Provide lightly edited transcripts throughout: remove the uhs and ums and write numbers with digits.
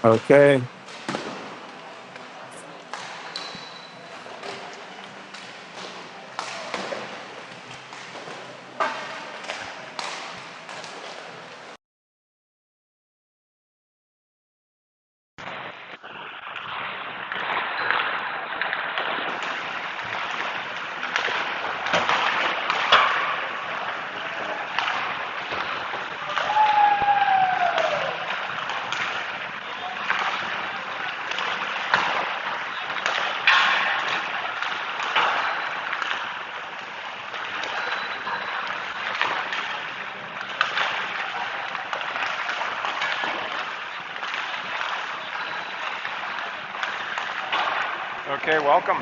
Okay. Okay, welcome.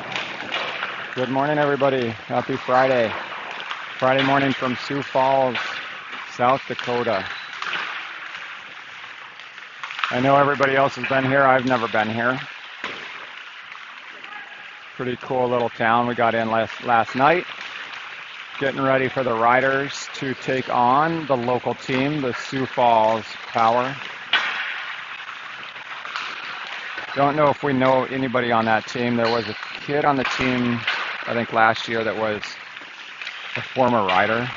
Good morning, everybody. Happy Friday. Friday morning from Sioux Falls, South Dakota. I know everybody else has been here. I've never been here. Pretty cool little town. We got in last night. Getting ready for the riders to take on the local team, the Sioux Falls Power. Don't know if we know anybody on that team. There was a kid on the team, I think last year, that was a former rider.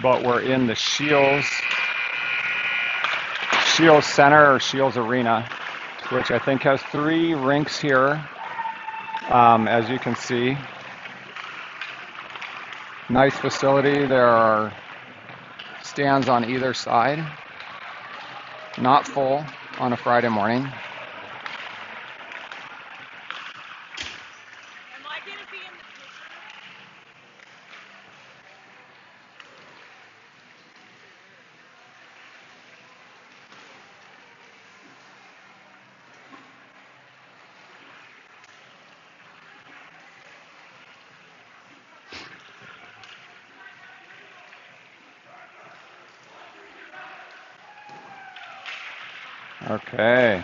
But we're in the Shields Center or Shields Arena, which I think has 3 rinks here, as you can see. Nice facility. There are stands on either side. Not full on a Friday morning. Okay.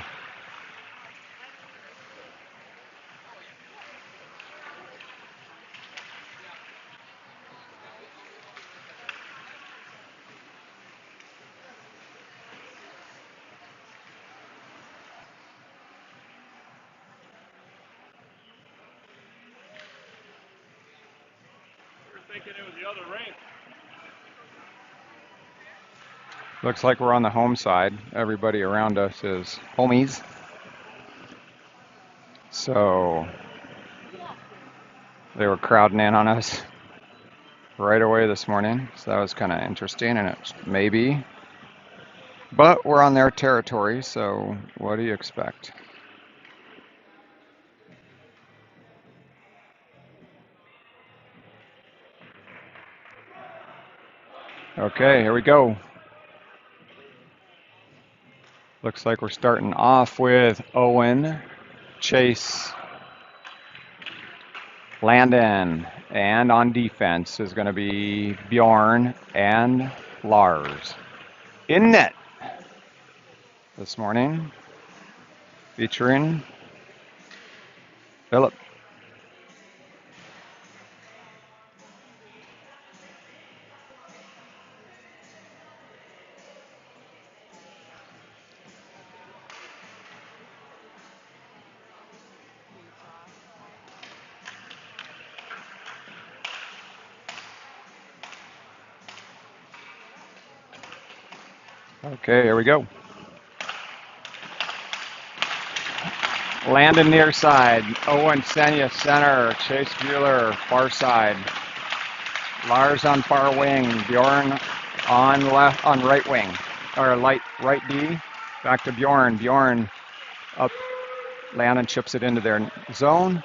Thinking it was the other rink. Looks like we're on the home side. Everybody around us is homies. So they were crowding in on us right away this morning. So that was kind of interesting, and it's maybe. But we're on their territory, so what do you expect? Okay, here we go. Looks like we're starting off with Owen, Chase, Landon, and on defense is going to be Bjorn and Lars. In net this morning, featuring Philip. Okay, here we go. Landon near side, Owen Senya center, Chase Bueller far side, Lars on far wing, Bjorn on right wing, or right D, back to Bjorn. Bjorn up, Landon chips it into their zone.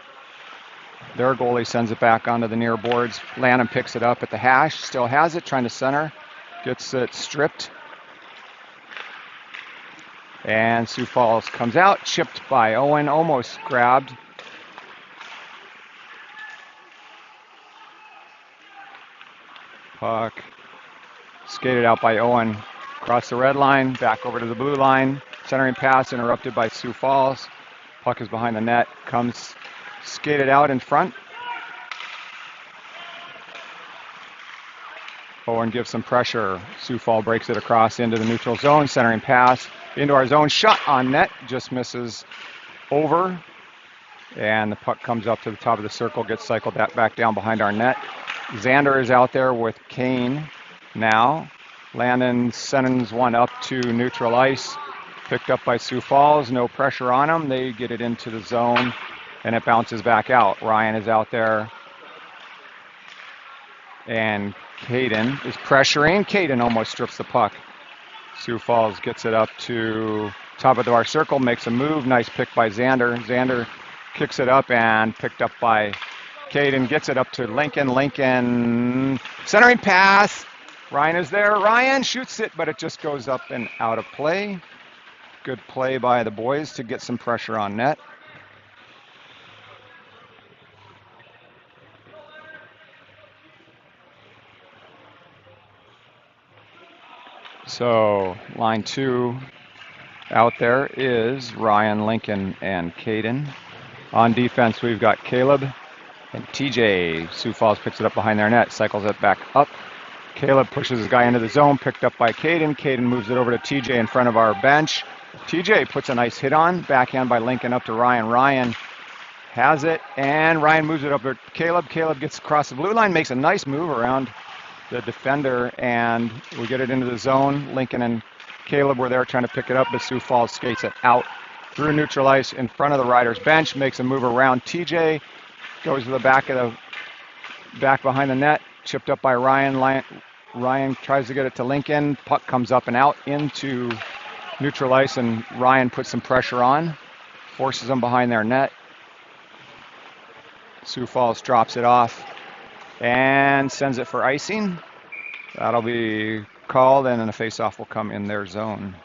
Their goalie sends it back onto the near boards. Landon picks it up at the hash, still has it, trying to center, gets it stripped. And Sioux Falls comes out, chipped by Owen, almost grabbed. Puck skated out by Owen, across the red line, back over to the blue line. Centering pass interrupted by Sioux Falls. Puck is behind the net, comes skated out in front. Owen gives some pressure. Sioux Falls breaks it across into the neutral zone. Centering pass into our zone. Shot on net. Just misses over. And the puck comes up to the top of the circle. Gets cycled back down behind our net. Xander is out there with Kane now. Landon sends one up to neutral ice. Picked up by Sioux Falls. No pressure on them. They get it into the zone. And it bounces back out. Ryan is out there. And Caden is pressuring. Caden almost strips the puck. Sioux Falls gets it up to top of our circle, makes a move. Nice pick by Xander. Xander kicks it up and picked up by Caden. Gets it up to Lincoln. Lincoln centering pass. Ryan is there. Ryan shoots it, but it just goes up and out of play. Good play by the boys to get some pressure on net. So line 2 out there is Ryan, Lincoln, and Caden. On defense, we've got Caleb and TJ. Sioux Falls picks it up behind their net, cycles it back up. Caleb pushes his guy into the zone, picked up by Caden. Caden moves it over to TJ in front of our bench. TJ puts a nice hit on, backhand by Lincoln up to Ryan. Ryan has it, and Ryan moves it up to Caleb. Caleb gets across the blue line, makes a nice move around the defender, and we get it into the zone. Lincoln and Caleb were there trying to pick it up, but Sioux Falls skates it out through neutral ice in front of the Riders bench, makes a move around TJ, goes to the back behind the net, chipped up by Ryan. Ryan tries to get it to Lincoln. Puck comes up and out into neutral ice, and Ryan puts some pressure on, forces them behind their net. Sioux Falls drops it off and sends it for icing. That'll be called, and then a face-off will come in their zone.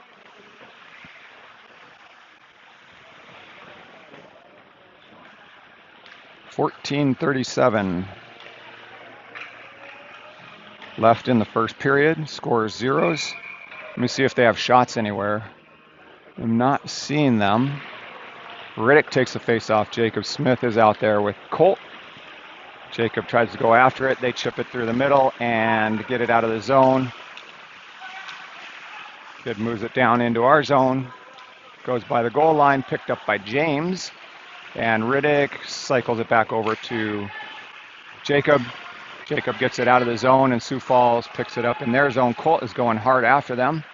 .37 left in the first period. Scores zeros. Let me see if they have shots anywhere. I'm not seeing them. Riddick takes the face-off. Jacob Smith is out there with Colt. Jacob tries to go after it. They chip it through the middle and get it out of the zone. Kid moves it down into our zone. Goes by the goal line, picked up by James. And Riddick cycles it back over to Jacob. Jacob gets it out of the zone, and Sioux Falls picks it up in their zone. Colt is going hard after them.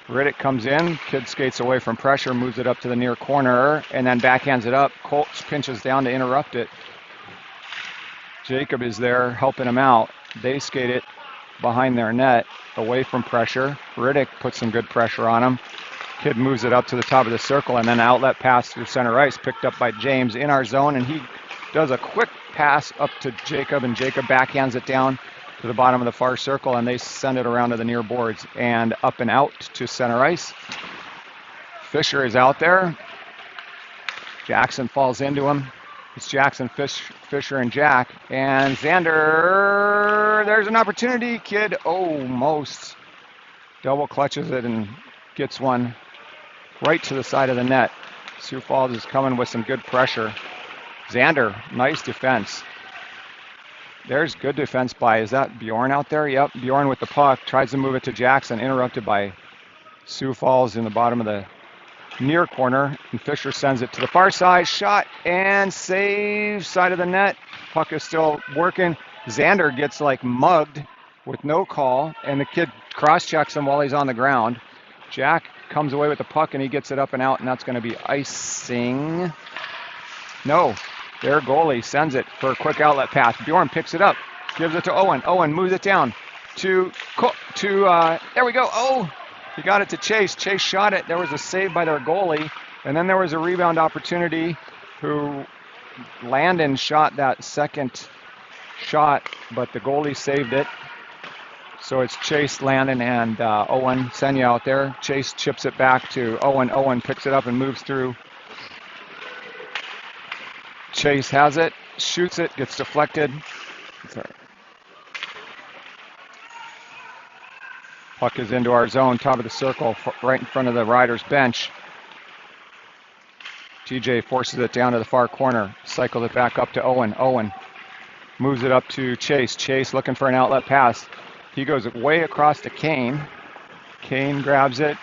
Riddick comes in. Kid skates away from pressure, moves it up to the near corner, and then backhands it up. Colt pinches down to interrupt it. Jacob is there helping him out. They skate it behind their net, away from pressure. Riddick puts some good pressure on him. Kid moves it up to the top of the circle, and then outlet pass through center ice, picked up by James in our zone, and he does a quick pass up to Jacob, and Jacob backhands it down to the bottom of the far circle, and they send it around to the near boards and up and out to center ice. Fisher is out there. Jackson falls into him. It's Jackson, Fisher, and Jack. And Xander, there's an opportunity. Kid almost double clutches it and gets one right to the side of the net. Sioux Falls is coming with some good pressure. Xander, nice defense. There's good defense by, is that Bjorn out there? Yep, Bjorn with the puck, tries to move it to Jackson, interrupted by Sioux Falls in the bottom of the near corner, and Fisher sends it to the far side, shot and save, side of the net. Puck is still working. Xander gets like mugged with no call, and the kid cross-checks him while he's on the ground. Jack comes away with the puck, and he gets it up and out, and that's going to be icing. No, their goalie sends it for a quick outlet pass. Bjorn picks it up, gives it to Owen. Owen moves it down to there we go. Oh, he got it to Chase. Chase shot it. There was a save by their goalie, and then there was a rebound opportunity. Landon shot that second shot, but the goalie saved it. So it's Chase, Landon, and Owen Senya out there. Chase chips it back to Owen. Owen picks it up and moves through. Chase has it, shoots it, gets deflected. Sorry. Puck is into our zone, top of the circle, right in front of the Riders bench. TJ forces it down to the far corner, cycles it back up to Owen. Owen moves it up to Chase. Chase looking for an outlet pass. He goes way across to Kane. Kane grabs it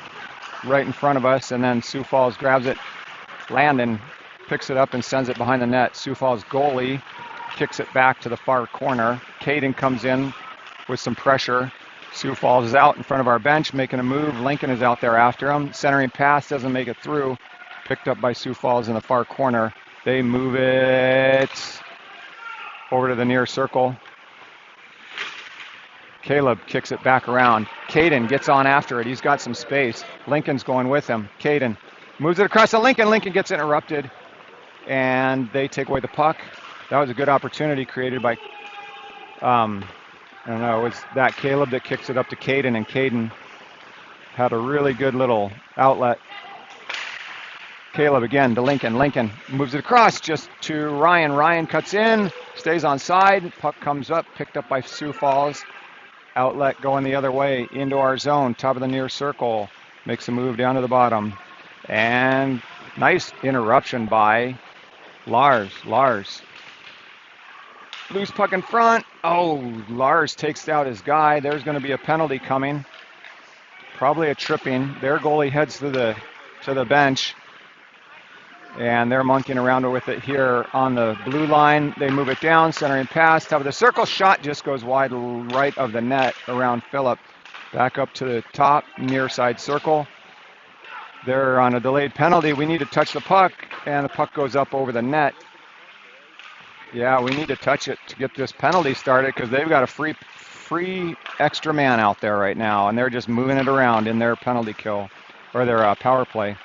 right in front of us, and then Sioux Falls grabs it. Landon picks it up and sends it behind the net. Sioux Falls goalie kicks it back to the far corner. Caden comes in with some pressure. Sioux Falls is out in front of our bench making a move. Lincoln is out there after him. Centering pass doesn't make it through. Picked up by Sioux Falls in the far corner. They move it over to the near circle. Caleb kicks it back around. Caden gets on after it. He's got some space. Lincoln's going with him. Caden moves it across to Lincoln. Lincoln gets interrupted, and they take away the puck. That was a good opportunity created by, I don't know, it was that Caleb that kicks it up to Caden, and Caden had a really good little outlet. Caleb again to Lincoln. Lincoln moves it across just to Ryan. Ryan cuts in, stays on side. Puck comes up, picked up by Sioux Falls. Outlet going the other way into our zone, top of the near circle. Makes a move down to the bottom. And nice interruption by Lars. Lars. Loose puck in front. Oh, Lars takes out his guy. There's going to be a penalty coming. Probably a tripping. Their goalie heads to the bench. And they're monkeying around with it here on the blue line. They move it down, centering pass, top of the circle. Shot just goes wide right of the net around Phillip. Back up to the top, near side circle. They're on a delayed penalty. We need to touch the puck, and the puck goes up over the net. Yeah, we need to touch it to get this penalty started because they've got a free extra man out there right now, and they're just moving it around in their penalty kill, or their power play.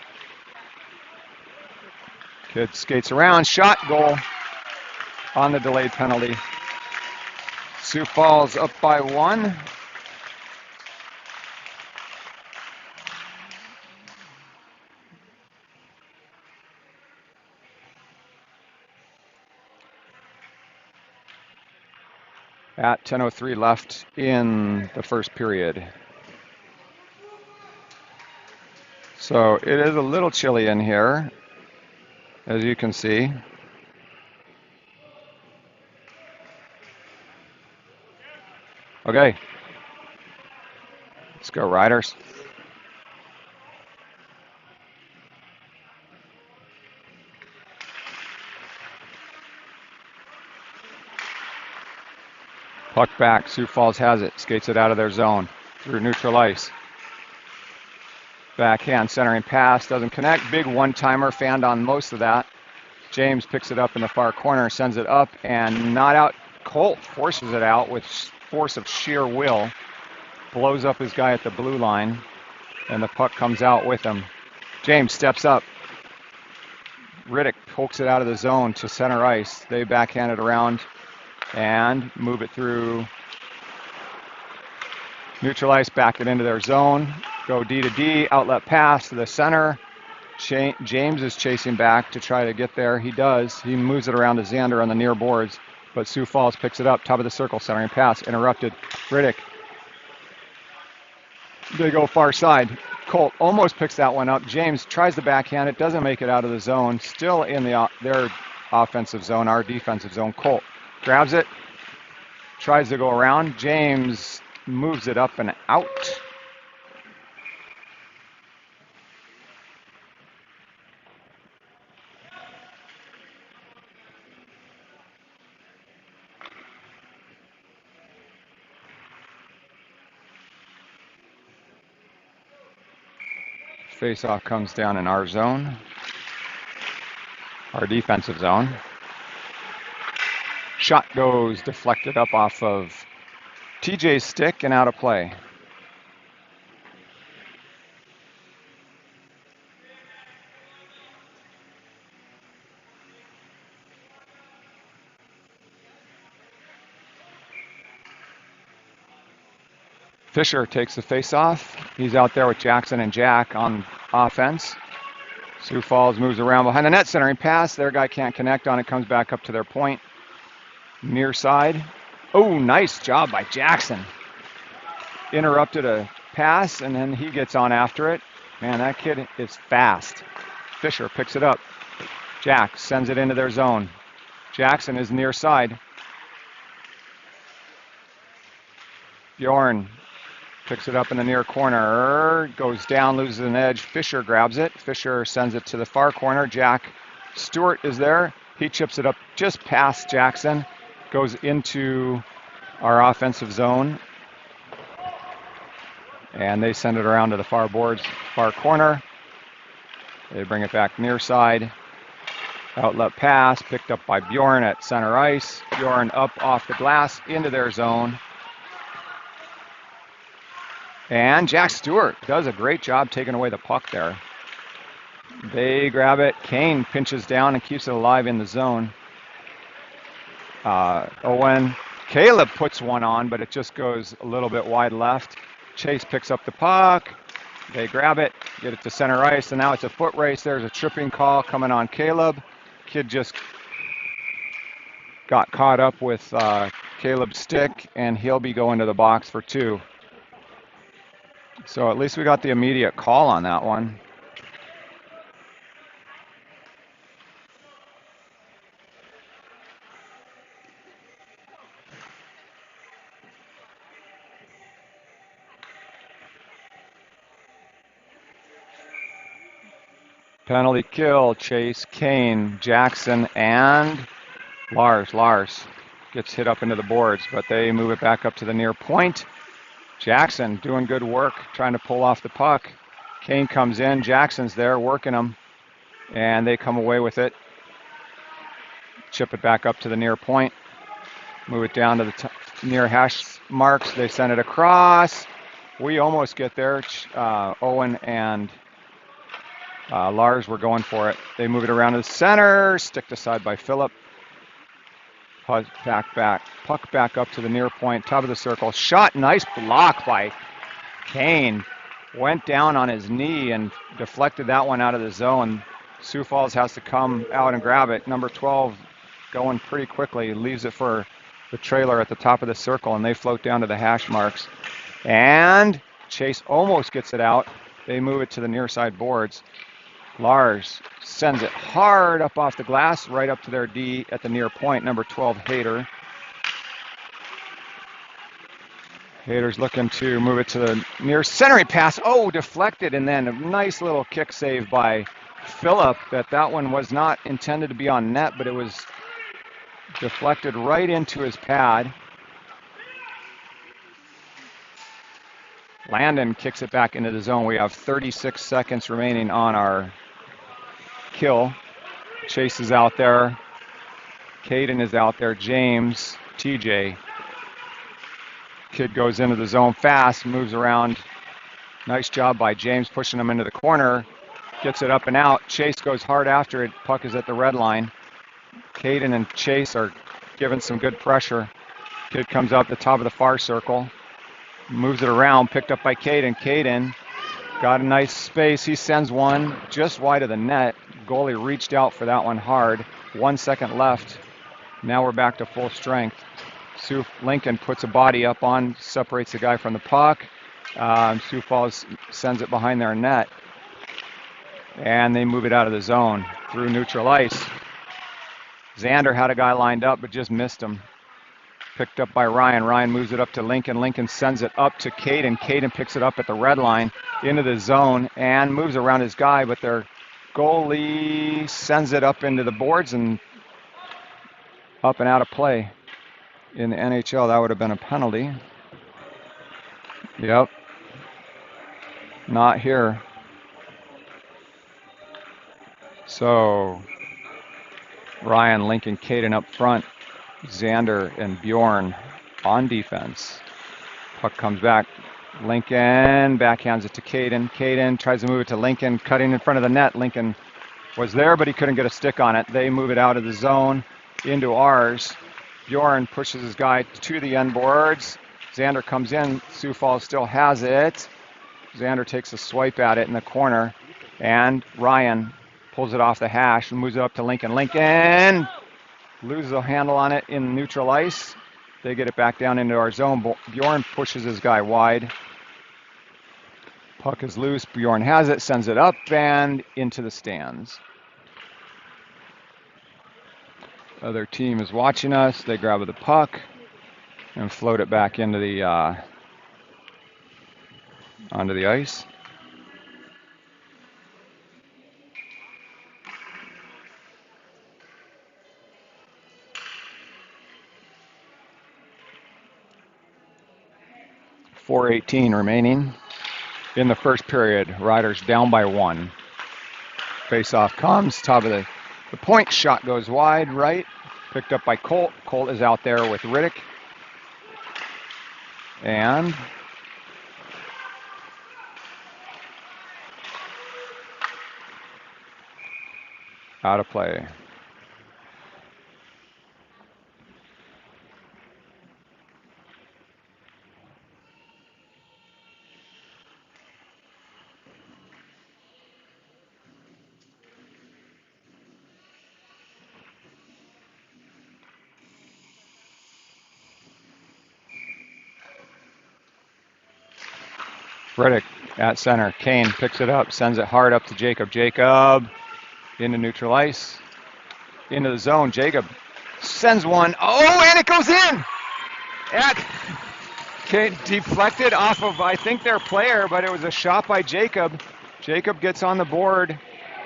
Kid skates around, shot, goal on the delayed penalty. Sioux Falls up by 1. At 10:03 left in the first period. So it is a little chilly in here, as you can see. Okay. Let's go, Riders. Puck back. Sioux Falls has it. Skates it out of their zone through neutral ice. Backhand centering pass, doesn't connect. Big one-timer, fanned on most of that. James picks it up in the far corner, sends it up, and not out. Colt forces it out with force of sheer will. Blows up his guy at the blue line, and the puck comes out with him. James steps up. Riddick pokes it out of the zone to center ice. They backhand it around and move it through neutral ice, back it into their zone. Go D to D, outlet pass to the center. James is chasing back to try to get there. He does. He moves it around to Xander on the near boards, but Sioux Falls picks it up, top of the circle, centering pass, interrupted. Riddick. They go far side. Colt almost picks that one up. James tries to backhand it, doesn't make it out of the zone. Still in their offensive zone, our defensive zone. Colt grabs it, tries to go around. James moves it up and out. Face-off comes down in our zone, our defensive zone. Shot goes deflected up off of TJ's stick and out of play. Fisher takes the face-off. He's out there with Jackson and Jack on offense. Sioux Falls moves around behind the net, centering pass. Their guy can't connect on it, comes back up to their point. Near side. Oh, nice job by Jackson. Interrupted a pass, and then he gets on after it. Man, that kid is fast. Fisher picks it up. Jack sends it into their zone. Jackson is near side. Bjorn picks it up in the near corner, goes down, loses an edge. Fisher grabs it. Fisher sends it to the far corner. Jack Stewart is there. He chips it up just past Jackson, goes into our offensive zone, and they send it around to the far boards, far corner. They bring it back near side. Outlet pass picked up by Bjorn at center ice. Bjorn up off the glass into their zone. And Jack Stewart does a great job taking away the puck there. They grab it. Kane pinches down and keeps it alive in the zone. Owen, Caleb puts one on, but it just goes a little bit wide left. Chase picks up the puck. They grab it, get it to center ice, and now it's a foot race. There's a tripping call coming on Caleb. Kid just got caught up with Caleb's stick, and he'll be going to the box for 2. So at least we got the immediate call on that one. Penalty kill, Chase, Kane, Jackson, and Lars. Lars gets hit up into the boards, but they move it back up to the near point. Jackson doing good work, trying to pull off the puck. Kane comes in, Jackson's there working them, and they come away with it. Chip it back up to the near point. Move it down to the near hash marks. They send it across. We almost get there. Owen and Lars were going for it. They move it around to the center, sticked aside by Phillip. Puck back up to the near point, top of the circle. Shot, nice block by Kane. Went down on his knee and deflected that one out of the zone. Sioux Falls has to come out and grab it. Number 12 going pretty quickly, leaves it for the trailer at the top of the circle, and they float down to the hash marks. And Chase almost gets it out. They move it to the near side boards. Lars sends it hard up off the glass, right up to their D at the near point, number 12, Hayter. Hayter's looking to move it to the near centering pass. Oh, deflected, and then a nice little kick save by Phillip. That one was not intended to be on net, but it was deflected right into his pad. Landon kicks it back into the zone. We have 36 seconds remaining on our kill. Chase is out there. Caden is out there. James, TJ. Kid goes into the zone fast, moves around. Nice job by James pushing him into the corner. Gets it up and out. Chase goes hard after it. Puck is at the red line. Caden and Chase are giving some good pressure. Kid comes out the top of the far circle. Moves it around, picked up by Caden. Caden got a nice space. He sends one just wide of the net. Goalie reached out for that one hard. 1 second left. Now we're back to full strength. Sioux Lincoln puts a body up on, separates the guy from the puck. Sioux Falls sends it behind their net. And they move it out of the zone through neutral ice. Xander had a guy lined up, but just missed him. Picked up by Ryan. Ryan moves it up to Lincoln. Lincoln sends it up to Caden. Caden picks it up at the red line into the zone and moves around his guy, but their goalie sends it up into the boards and up and out of play. In the NHL, that would have been a penalty. Yep. Not here. So Ryan, Lincoln, Caden up front. Xander and Bjorn on defense. Puck comes back. Lincoln backhands it to Caden. Caden tries to move it to Lincoln, cutting in front of the net. Lincoln was there, but he couldn't get a stick on it. They move it out of the zone into ours. Bjorn pushes his guy to the end boards. Xander comes in. Sioux Falls still has it. Xander takes a swipe at it in the corner, and Ryan pulls it off the hash and moves it up to Lincoln. Lincoln loses a handle on it in neutral ice. They get it back down into our zone. Bjorn pushes his guy wide. Puck is loose. Bjorn has it, sends it up and into the stands. Other team is watching us. They grab the puck and float it back into the onto the ice. .418 remaining in the first period. Riders down by 1. Face-off comes, top of the point, shot goes wide, right, picked up by Colt. Colt is out there with Riddick. And out of play. Riddick at center. Kane picks it up, sends it hard up to Jacob. Jacob into neutral ice, into the zone. Jacob sends one. Oh, and it goes in! Kane deflected off of, I think, their player, but it was a shot by Jacob. Jacob gets on the board.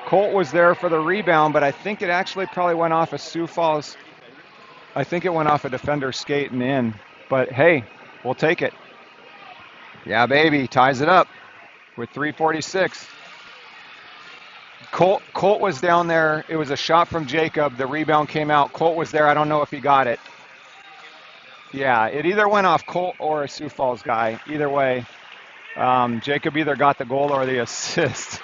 Colt was there for the rebound, but I think it actually probably went off a Sioux Falls. I think it went off a defender's skate and in. But hey, we'll take it. Yeah, baby, ties it up with 3:46. Colt was down there. It was a shot from Jacob. The rebound came out. Colt was there. I don't know if he got it. Yeah, it either went off Colt or a Sioux Falls guy. Either way, Jacob either got the goal or the assist.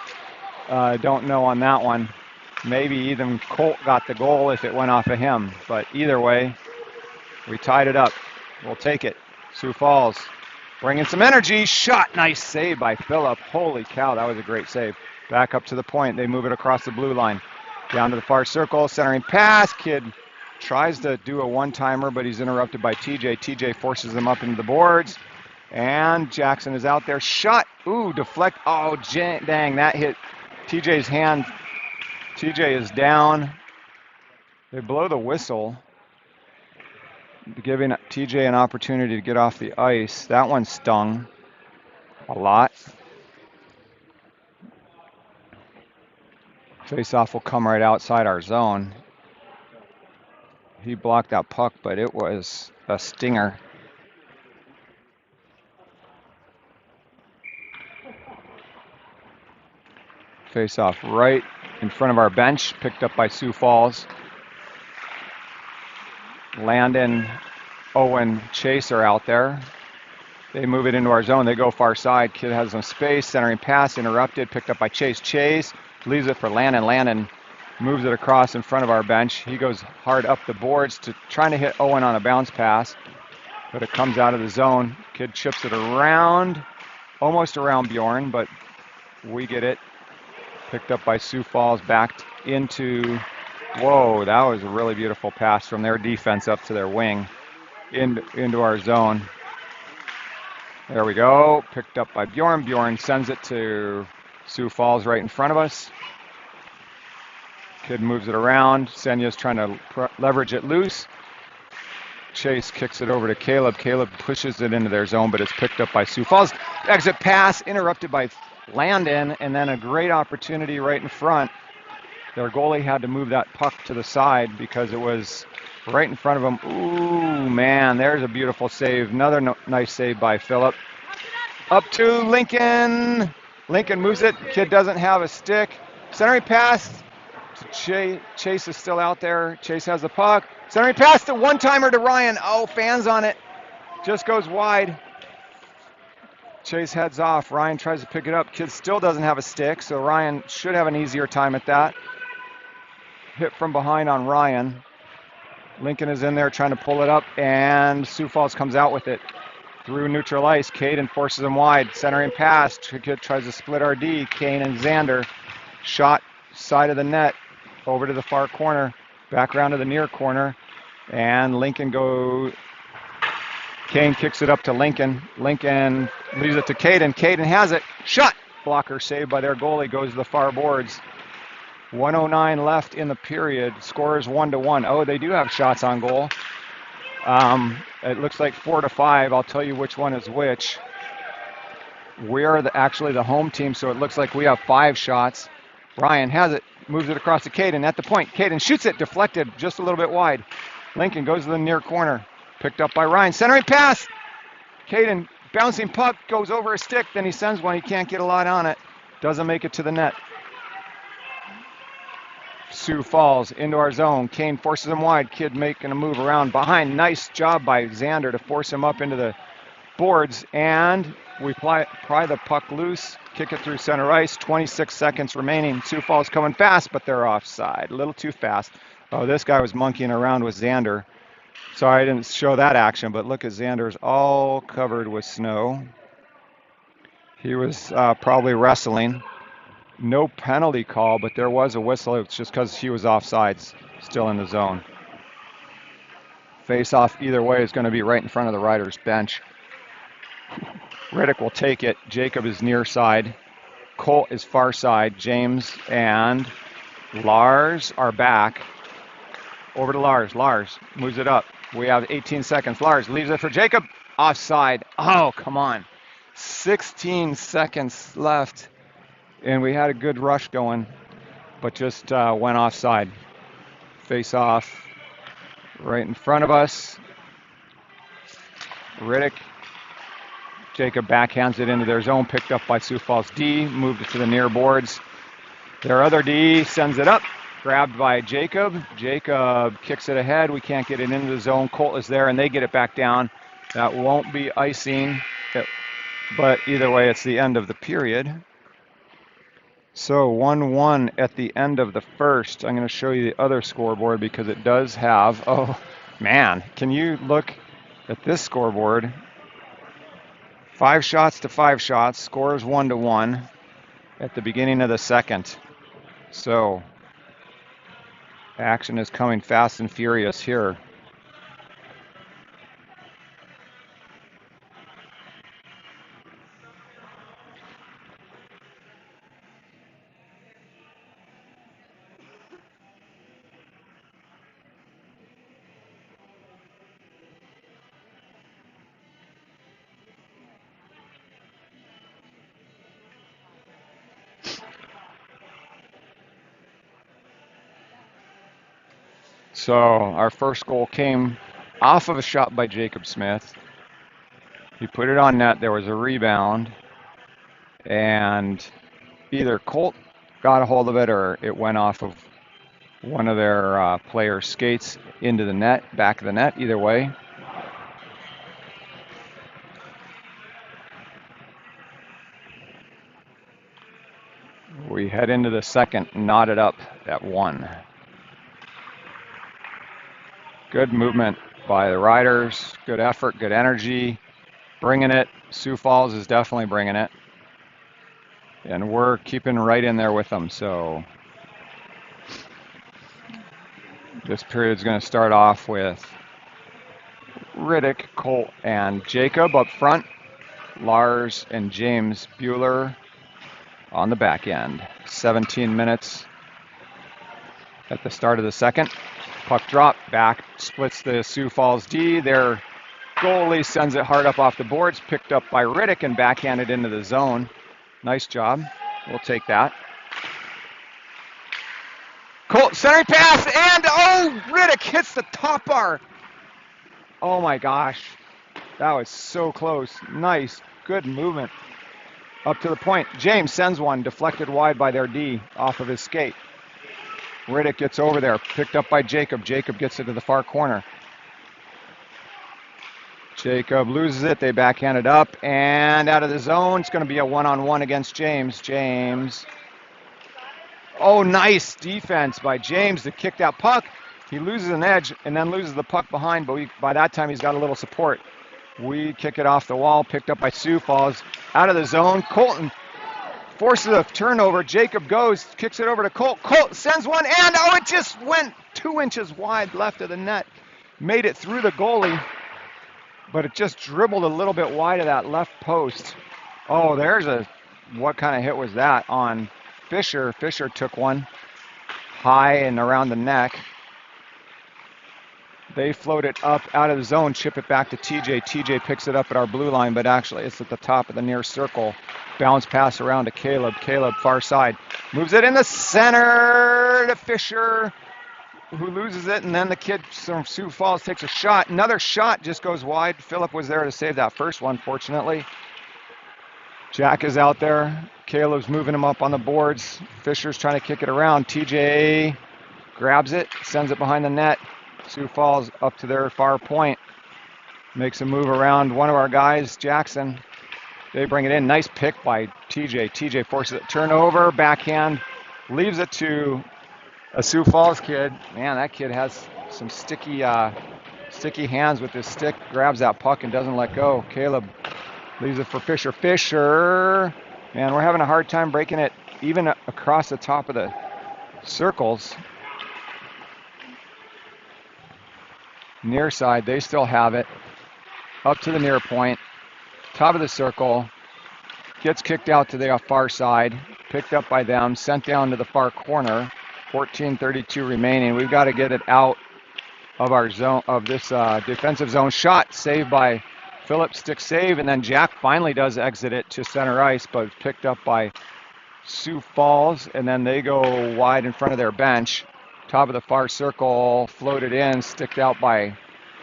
Don't know on that one. Maybe even Colt got the goal if it went off of him. But either way, we tied it up. We'll take it. Sioux Falls bringing some energy. Shot. Nice save by Phillip. Holy cow, that was a great save. Back up to the point. They move it across the blue line. Down to the far circle. Centering pass. Kid tries to do a one-timer, but he's interrupted by TJ. TJ forces them up into the boards. And Jackson is out there. Shot. Ooh, deflect. Oh, dang, that hit TJ's hand. TJ is down. They blow the whistle, giving TJ an opportunity to get off the ice. That one stung a lot. Face-off will come right outside our zone. He blocked that puck, but it was a stinger. Face-off right in front of our bench, picked up by Sioux Falls. Landon, Owen, Chase are out there. They move it into our zone. They go far side. Kid has some space. Centering pass interrupted. Picked up by Chase. Chase leaves it for Landon. Landon moves it across in front of our bench. He goes hard up the boards to trying to hit Owen on a bounce pass, but it comes out of the zone. Kid chips it around, almost around Bjorn, but we get it. Picked up by Sioux Falls. Backed into. Whoa, that was a really beautiful pass from their defense up to their wing into our zone. There we go. Picked up by Bjorn. Bjorn sends it to Sioux Falls right in front of us. Kid moves it around. Senya's trying to leverage it loose. Chase kicks it over to Caleb. Caleb pushes it into their zone, but it's picked up by Sioux Falls. Exit pass interrupted by Landon, and then a great opportunity right in front. Their goalie had to move that puck to the side because it was right in front of him. Ooh, man, there's a beautiful save. Another nice save by Phillip. Up to Lincoln. Lincoln moves it. Kid doesn't have a stick. Centering pass. Chase is still out there. Chase has the puck. Centering pass to one-timer to Ryan. Oh, fans on it. Just goes wide. Chase heads off. Ryan tries to pick it up. Kid still doesn't have a stick, so Ryan should have an easier time at that. Hit from behind on Ryan. Lincoln is in there trying to pull it up, and Sioux Falls comes out with it through neutral ice. Caden forces him wide. Centering pass. Kid tries to split RD. Kane and Xander. Shot side of the net over to the far corner. Back around to the near corner. And Lincoln go. Kane kicks it up to Lincoln. Lincoln leaves it to Caden. Caden has it. Shot. Blocker saved by their goalie. Goes to the far boards. 1:09 left in the period. Score is 1-1. Oh, they do have shots on goal. It looks like 4-5. I'll tell you which one is which. We're actually the home team, so it looks like we have 5 shots. Ryan has it, moves it across to Caden at the point. Caden shoots it, deflected just a little bit wide. Lincoln goes to the near corner, picked up by Ryan. Centering pass. Caden, bouncing puck, goes over a stick, then he sends one. He can't get a lot on it. Doesn't make it to the net. Sioux Falls into our zone. Kane forces him wide. Kid making a move around behind. Nice job by Xander to force him up into the boards. And we pry the puck loose. Kick it through center ice. 26 seconds remaining. Sioux Falls coming fast, but they're offside. A little too fast. Oh, this guy was monkeying around with Xander. Sorry I didn't show that action, but look at Xander's all covered with snow. He was probably wrestling. No penalty call, but there was a whistle. It's just because he was offsides, still in the zone. Face off either way is going to be right in front of the Riders bench. Riddick will take it. Jacob is near side. Colt is far side. James and Lars are back. Over to Lars. Lars moves it up. We have 18 seconds. Lars leaves it for Jacob. Offside. Oh, come on. 16 seconds left. And we had a good rush going, but just went offside. Face off right in front of us. Riddick. Jacob backhands it into their zone, picked up by Sioux Falls D, moved it to the near boards. Their other D sends it up, grabbed by Jacob. Jacob kicks it ahead. We can't get it into the zone. Colt is there, and they get it back down. That won't be icing, but either way, it's the end of the period. So 1-1 at the end of the first. I'm going to show you the other scoreboard because it does have, oh man, can you look at this scoreboard? 5 shots to 5 shots, scores 1-1 at the beginning of the second. So action is coming fast and furious here. So our first goal came off of a shot by Jacob Smith. He put it on net. There was a rebound, and either Colt got a hold of it or it went off of one of their players' skates into the net, back of the net, either way. We head into the second, knotted up at 1. Good movement by the Riders, good effort, good energy, bringing it. Sioux Falls is definitely bringing it. And we're keeping right in there with them. So this period is going to start off with Riddick, Colt, and Jacob up front. Lars and James Bueller on the back end. 17 minutes at the start of the second. Puck drop, back, splits the Sioux Falls D. Their goalie sends it hard up off the boards, picked up by Riddick and backhanded into the zone. Nice job. We'll take that. Colt, centering pass, and oh, Riddick hits the top bar. Oh my gosh. That was so close. Nice, good movement. Up to the point. James sends one, deflected wide by their D off of his skate. Riddick gets over there, picked up by Jacob. Jacob gets it to the far corner. Jacob loses it. They backhand it up and out of the zone. It's going to be a one-on-one against James. James. Oh, nice defense by James to kick that puck. He loses an edge and then loses the puck behind, but by that time he's got a little support. We kick it off the wall, picked up by Sioux Falls. Out of the zone. Colton forces a turnover. Jacob goes, kicks it over to Colt. Colt sends one, and oh, it just went 2 inches wide left of the net. Made it through the goalie, but it just dribbled a little bit wide of that left post. Oh, what kind of hit was that on Fisher? Fisher took one high and around the neck. They float it up out of the zone, chip it back to TJ. TJ picks it up at our blue line, but actually it's at the top of the near circle. Bounce pass around to Caleb. Caleb, far side. Moves it in the center to Fisher, who loses it, and then the kid from Sioux Falls takes a shot. Another shot just goes wide. Phillip was there to save that first one, fortunately. Jack is out there. Caleb's moving him up on the boards. Fisher's trying to kick it around. TJ grabs it, sends it behind the net. Sioux Falls up to their far point. Makes a move around one of our guys, Jackson. They bring it in. Nice pick by TJ. TJ forces it. Turnover, backhand. Leaves it to a Sioux Falls kid. Man, that kid has some sticky hands with his stick. Grabs that puck and doesn't let go. Caleb leaves it for Fisher. Fisher, man, we're having a hard time breaking it even across the top of the circles. Near side, they still have it. Up to the near point. Top of the circle. Gets kicked out to the far side. Picked up by them. Sent down to the far corner. 14:32 remaining. We've got to get it out of our zone, of this defensive zone. Shot saved by Phillip, stick save, and then Jack finally does exit it to center ice, but picked up by Sioux Falls, and then they go wide in front of their bench. Top of the far circle, floated in, sticked out by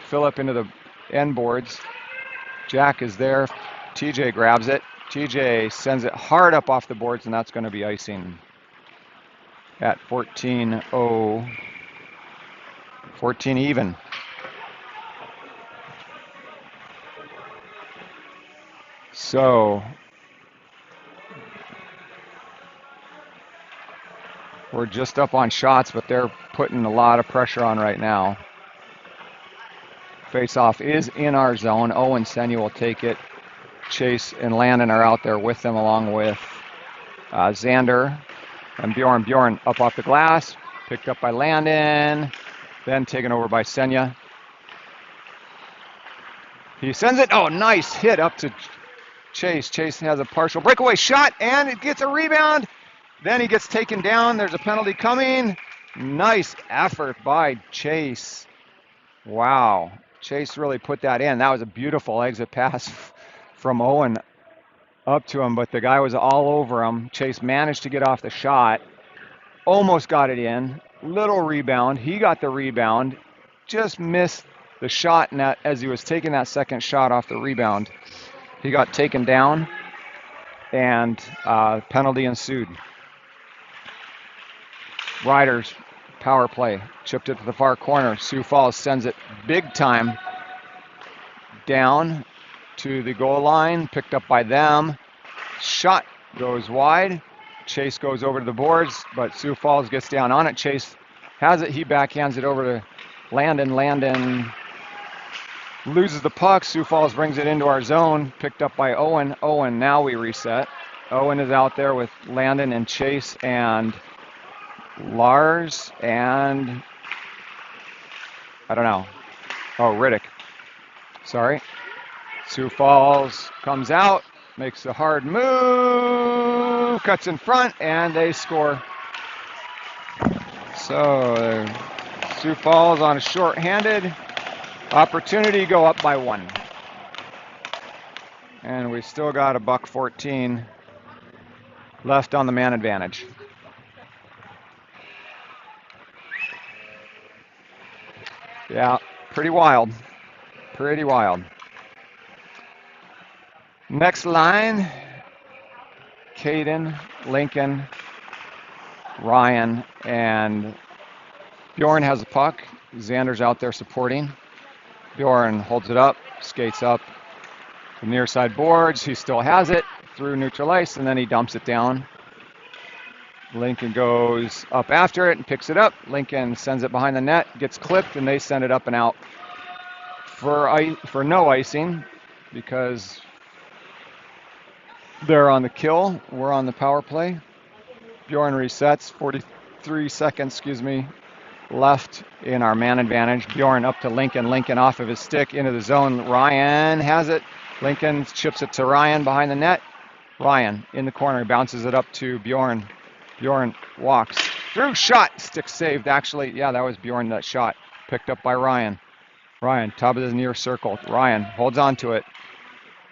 Phillip into the end boards. Jack is there. TJ grabs it. TJ sends it hard up off the boards, and that's going to be icing at 14-0, 14 even. So we're just up on shots, but they're putting a lot of pressure on right now. Face-off is in our zone. Owen Senya will take it. Chase and Landon are out there with them, along with Xander and Bjorn. Bjorn up off the glass, picked up by Landon, then taken over by Senya. He sends it. Oh, nice hit up to Chase. Chase has a partial breakaway shot, and it gets a rebound. Then he gets taken down. There's a penalty coming. Nice effort by Chase. Wow. Chase really put that in. That was a beautiful exit pass from Owen up to him, but the guy was all over him. Chase managed to get off the shot. Almost got it in. Little rebound. He got the rebound. Just missed the shot net as he was taking that second shot off the rebound. He got taken down, and penalty ensued. Riders, power play. Chipped it to the far corner. Sioux Falls sends it big time down to the goal line. Picked up by them. Shot goes wide. Chase goes over to the boards, but Sioux Falls gets down on it. Chase has it. He backhands it over to Landon. Landon loses the puck. Sioux Falls brings it into our zone. Picked up by Owen. Owen, now we reset. Owen is out there with Landon and Chase and Lars and I don't know. Oh, Riddick. Sorry. Sioux Falls comes out, makes a hard move, cuts in front, and they score. So Sioux Falls on a short-handed opportunity, go up by 1. And we still got a $1:14 left on the man advantage. Yeah, pretty wild. Pretty wild. Next line, Caden, Lincoln, Ryan, and Bjorn has the puck. Xander's out there supporting. Bjorn holds it up, skates up the near side boards. He still has it through neutral ice, and then he dumps it down. Lincoln goes up after it and picks it up. Lincoln sends it behind the net, gets clipped, and they send it up and out for no icing because they're on the kill. We're on the power play. Bjorn resets. 43 seconds, left in our man advantage. Bjorn up to Lincoln. Lincoln off of his stick into the zone. Ryan has it. Lincoln chips it to Ryan behind the net. Ryan in the corner, bounces it up to Bjorn. Bjorn walks through, shot, stick saved. Actually, yeah, that was Bjorn that shot. Picked up by Ryan. Ryan, top of the near circle. Ryan holds on to it.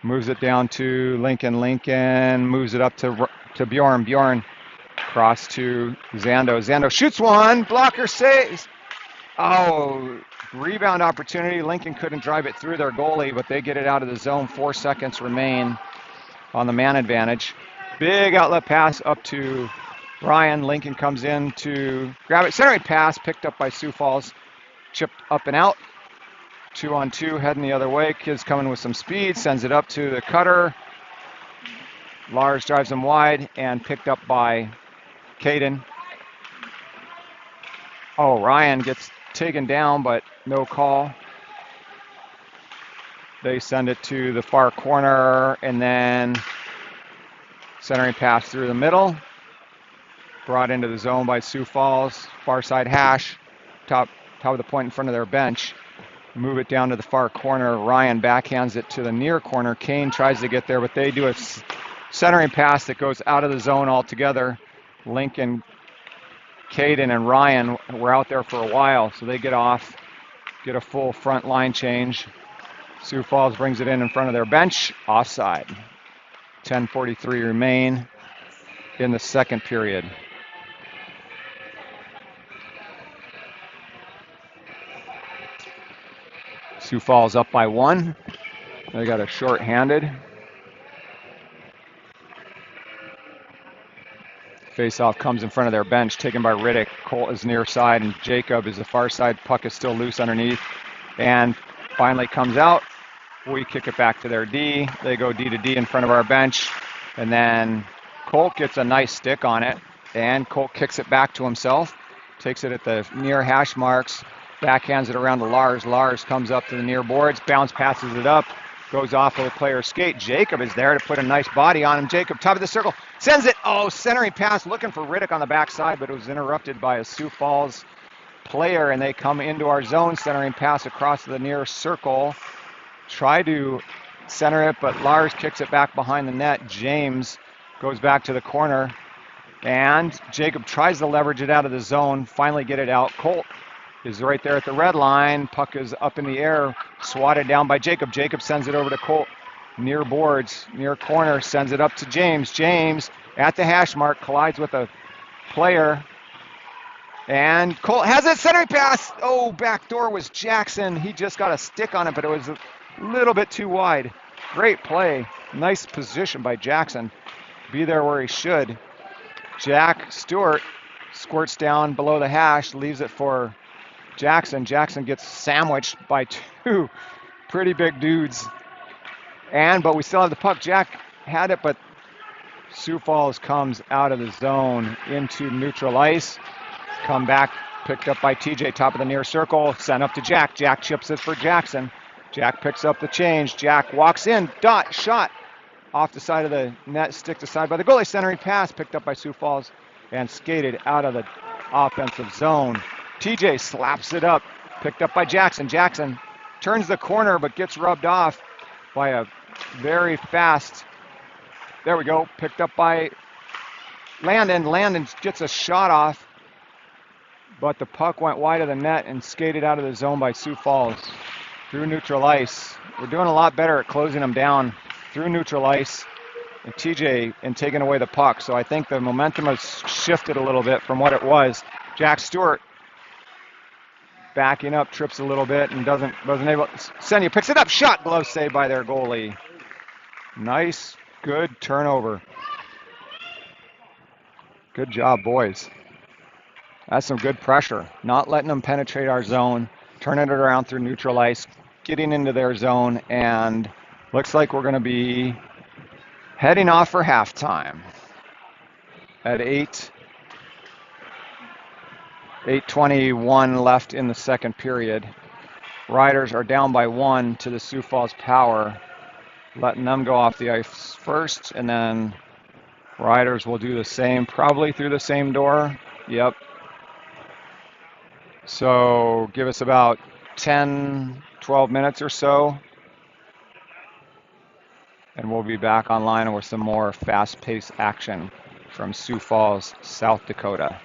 Moves it down to Lincoln. Lincoln moves it up to Bjorn. Bjorn cross to Zando. Zando shoots one. Blocker saves. Oh, rebound opportunity. Lincoln couldn't drive it through their goalie, but they get it out of the zone. 4 seconds remain on the man advantage. Big outlet pass up to Ryan. Lincoln comes in to grab it. Centering pass picked up by Sioux Falls. Chipped up and out. 2-on-2 heading the other way. Kid's coming with some speed. Sends it up to the cutter. Lars drives him wide and picked up by Caden. Oh, Ryan gets taken down, but no call. They send it to the far corner, and then centering pass through the middle. Brought into the zone by Sioux Falls. Far side hash. Top of the point in front of their bench. Move it down to the far corner. Ryan backhands it to the near corner. Kane tries to get there, but they do a centering pass that goes out of the zone altogether. Lincoln, Caden, and Ryan were out there for a while, so they get off, get a full front line change. Sioux Falls brings it in front of their bench. Offside. 10:43 remain in the second period. Sioux Falls up by 1. They got a short-handed. Face-off comes in front of their bench, taken by Riddick. Colt is near side, and Jacob is the far side. Puck is still loose underneath, and finally comes out. We kick it back to their D. They go D to D in front of our bench, and then Colt gets a nice stick on it, and Colt kicks it back to himself, takes it at the near hash marks, backhands it around to Lars. Lars comes up to the near boards, bounce passes it up, goes off of the player's skate. Jacob is there to put a nice body on him. Jacob, top of the circle, sends it. Oh, centering pass, looking for Riddick on the backside, but it was interrupted by a Sioux Falls player, and they come into our zone. Centering pass across the near circle. Try to center it, but Lars kicks it back behind the net. James goes back to the corner, and Jacob tries to leverage it out of the zone, finally get it out. Colt is right there at the red line. Puck is up in the air, swatted down by Jacob. Jacob sends it over to Colt, near boards, near corner, sends it up to James. James at the hash mark collides with a player, and Colt has it, centering pass. Oh, back door was Jackson. He just got a stick on it, but it was a little bit too wide. Great play. Nice position by Jackson. Be there where he should. Jack Stewart squirts down below the hash, leaves it for Jackson. Jackson gets sandwiched by 2 pretty big dudes. But we still have the puck. Jack had it, but Sioux Falls comes out of the zone into neutral ice. Come back, picked up by TJ, top of the near circle, sent up to Jack. Jack chips it for Jackson. Jack picks up the change. Jack walks in, shot off the side of the net, stick to side by the goalie. Centering pass picked up by Sioux Falls and skated out of the offensive zone. TJ slaps it up, picked up by Jackson. Jackson turns the corner but gets rubbed off by a very fast, there we go, picked up by Landon. Landon gets a shot off, but the puck went wide of the net and skated out of the zone by Sioux Falls through neutral ice. We're doing a lot better at closing them down through neutral ice and TJ and taking away the puck. So I think the momentum has shifted a little bit from what it was. Jack Stewart backing up, trips a little bit and wasn't able. Senya picks it up, shot, glove save by their goalie. Nice, good turnover. Good job, boys. That's some good pressure. Not letting them penetrate our zone, turning it around through neutral ice, getting into their zone, and looks like we're going to be heading off for halftime at 8:21 left in the second period. Riders are down by 1 to the Sioux Falls Power, letting them go off the ice first, and then Riders will do the same, probably through the same door. Yep. So give us about 10, 12 minutes or so, and we'll be back online with some more fast-paced action from Sioux Falls, South Dakota.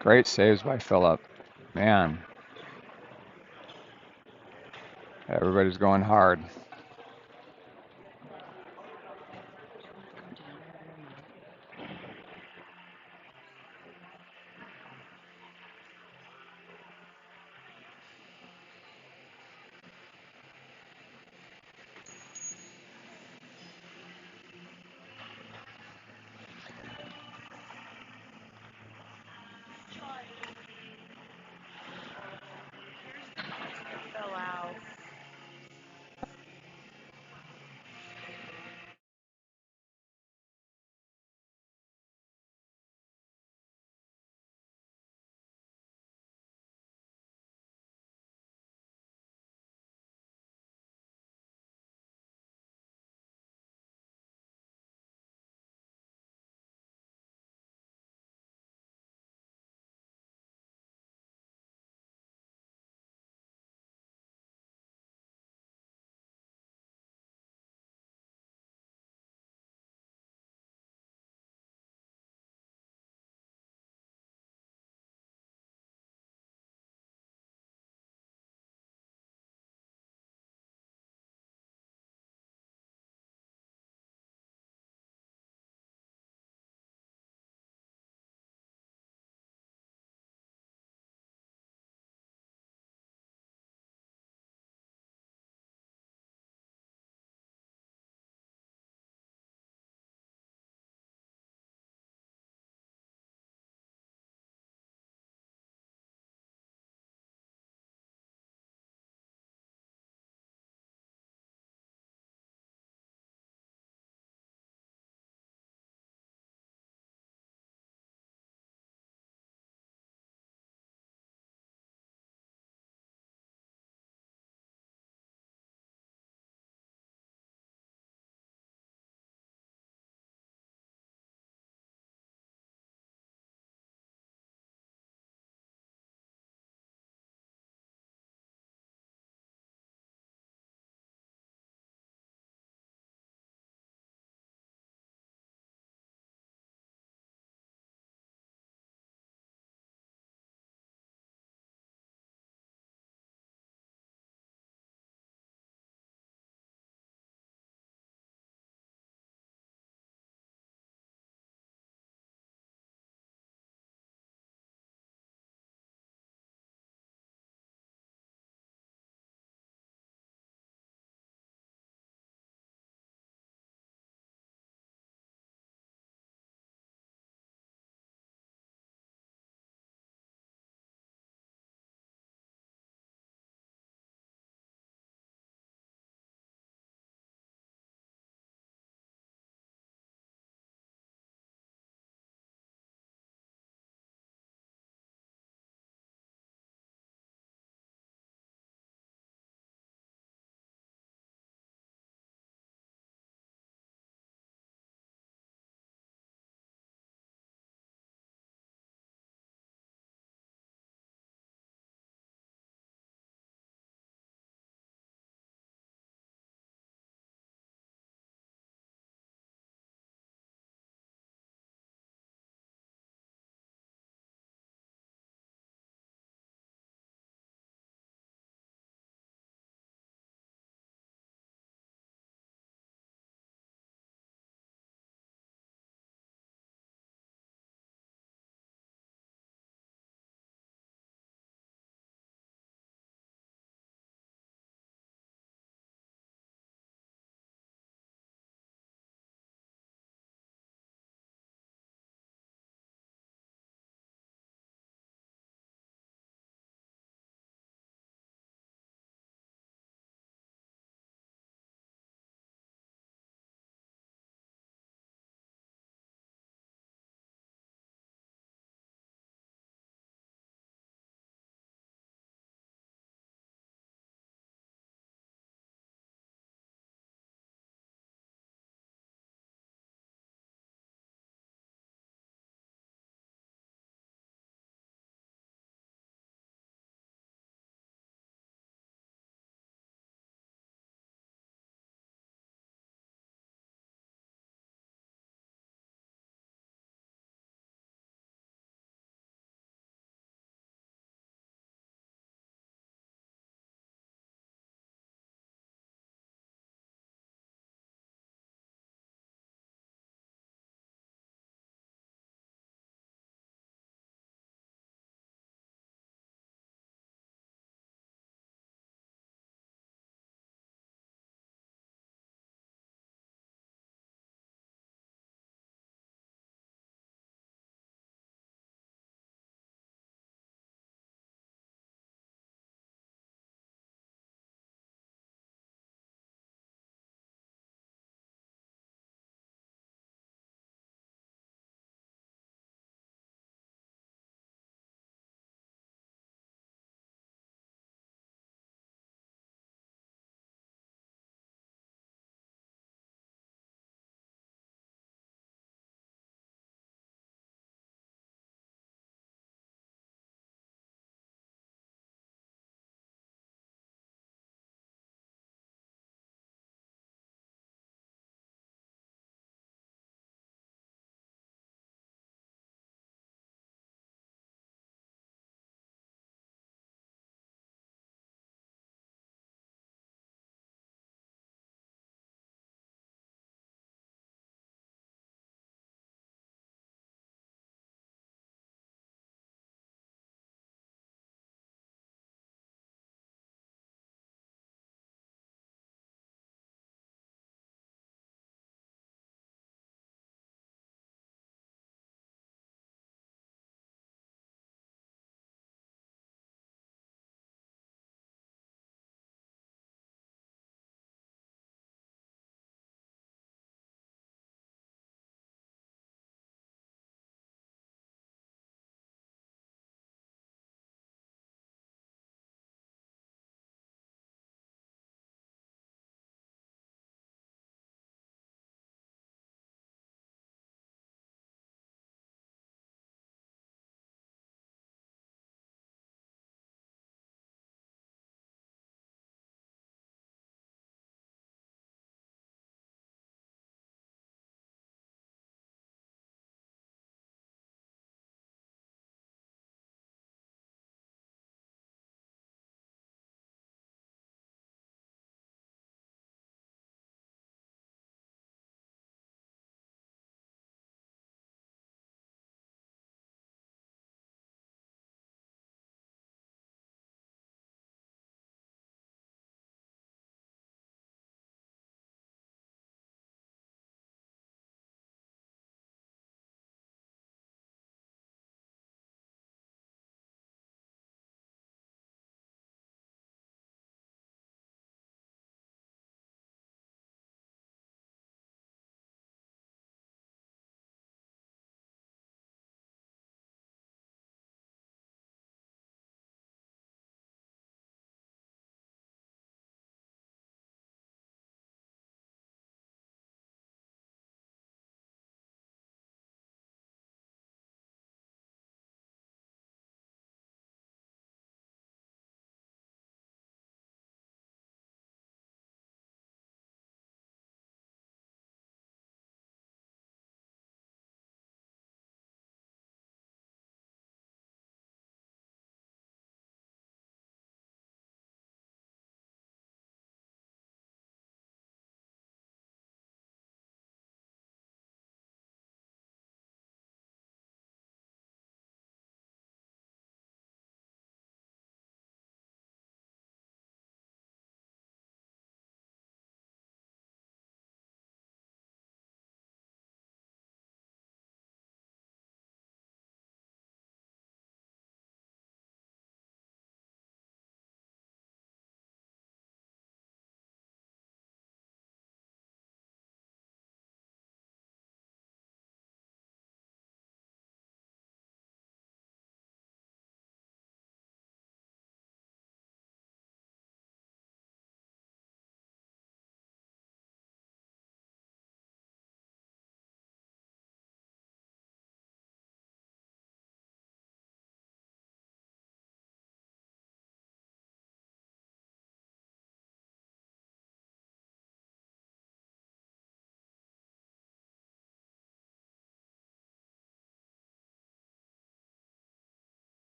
Great saves by Phillip. Man, everybody's going hard. Fell out.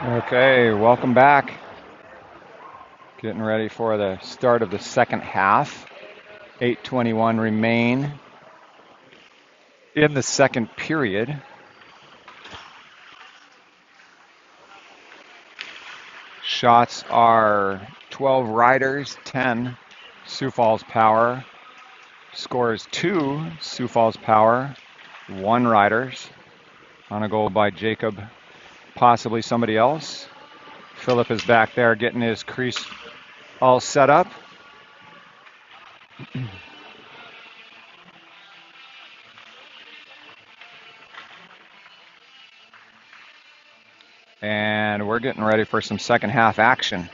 Okay, welcome back. Getting ready for the start of the second half. 8:21 remain in the second period. Shots are 12 Riders, 10 Sioux Falls Power. Scores 2 Sioux Falls Power, 1 Riders. On a goal by Jacob, possibly somebody else. Philip is back there getting his crease all set up. And we're getting ready for some second half action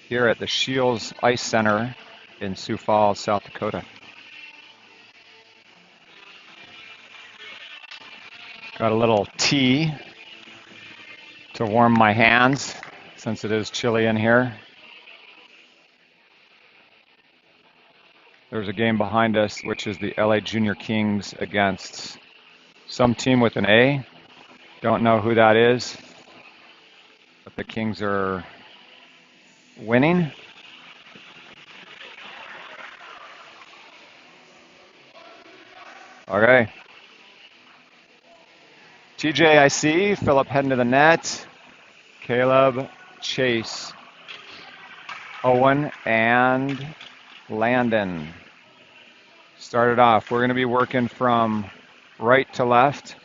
here at the Shields Ice Center in Sioux Falls, South Dakota. Got a little tea to warm my hands since it is chilly in here. There's a game behind us, which is the LA Junior Kings against some team with an A. Don't know who that is, but the Kings are winning. Okay. TJ, I see. Philip heading to the net. Caleb, Chase, Owen, and Landon. Started off. We're going to be working from right to left.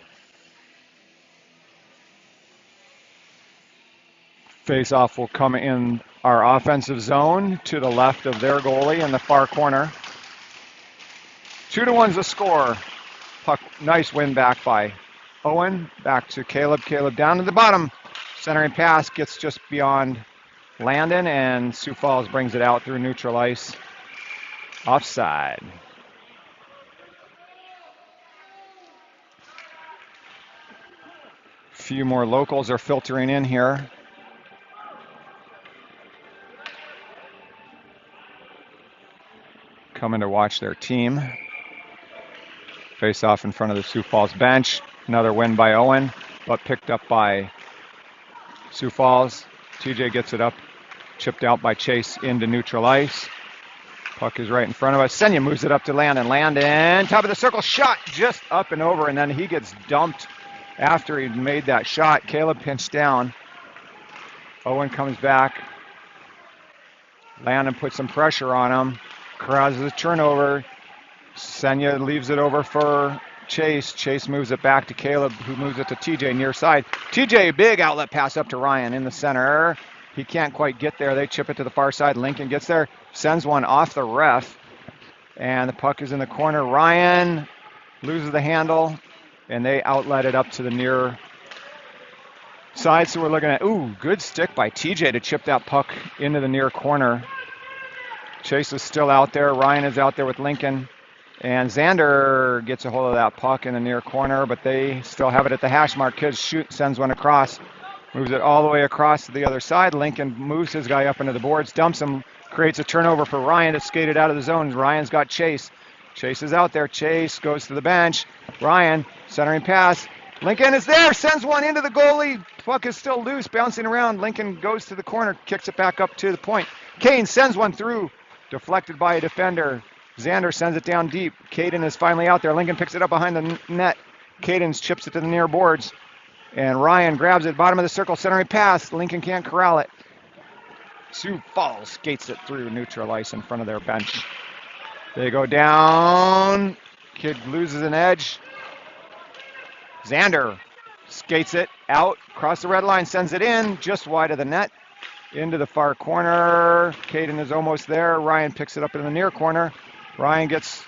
Face-off will come in our offensive zone to the left of their goalie in the far corner. 2-1's the score. Puck, nice win back by Owen. Back to Caleb. Caleb down to the bottom. Centering pass gets just beyond Landon, and Sioux Falls brings it out through neutral ice. Offside. A few more locals are filtering in here. Coming to watch their team. Face off in front of the Sioux Falls bench. Another win by Owen, but picked up by Sioux Falls. TJ gets it up, chipped out by Chase into neutral ice. Puck is right in front of us. Senya moves it up to Landon. Landon, top of the circle, shot just up and over, and then he gets dumped after he made that shot. Caleb pinched down. Owen comes back. Landon puts some pressure on him. Causes a turnover. Senya leaves it over for Chase. Chase moves it back to Caleb, who moves it to TJ near side. TJ, big outlet pass up to Ryan in the center. He can't quite get there. They chip it to the far side. Lincoln gets there, sends one off the ref, and the puck is in the corner. Ryan loses the handle, and they outlet it up to the near side. So we're looking at, good stick by TJ to chip that puck into the near corner. Chase is still out there. Ryan is out there with Lincoln. And Xander gets a hold of that puck in the near corner, but they still have it at the hash mark. Kids sends one across, moves it all the way across to the other side. Lincoln moves his guy up into the boards, dumps him, creates a turnover for Ryan to skate it out of the zone. Ryan's got Chase. Chase is out there. Chase goes to the bench. Ryan, centering pass. Lincoln is there, sends one into the goalie. Puck is still loose, bouncing around. Lincoln goes to the corner, kicks it back up to the point. Kane sends one through. Deflected by a defender. Xander sends it down deep. Caden is finally out there. Lincoln picks it up behind the net. Caden chips it to the near boards. And Ryan grabs it, bottom of the circle, centering pass. Lincoln can't corral it. Sioux Falls skates it through neutral ice in front of their bench. They go down. Kid loses an edge. Xander skates it out, across the red line, sends it in, just wide of the net. Into the far corner. Caden is almost there. Ryan picks it up in the near corner. Ryan gets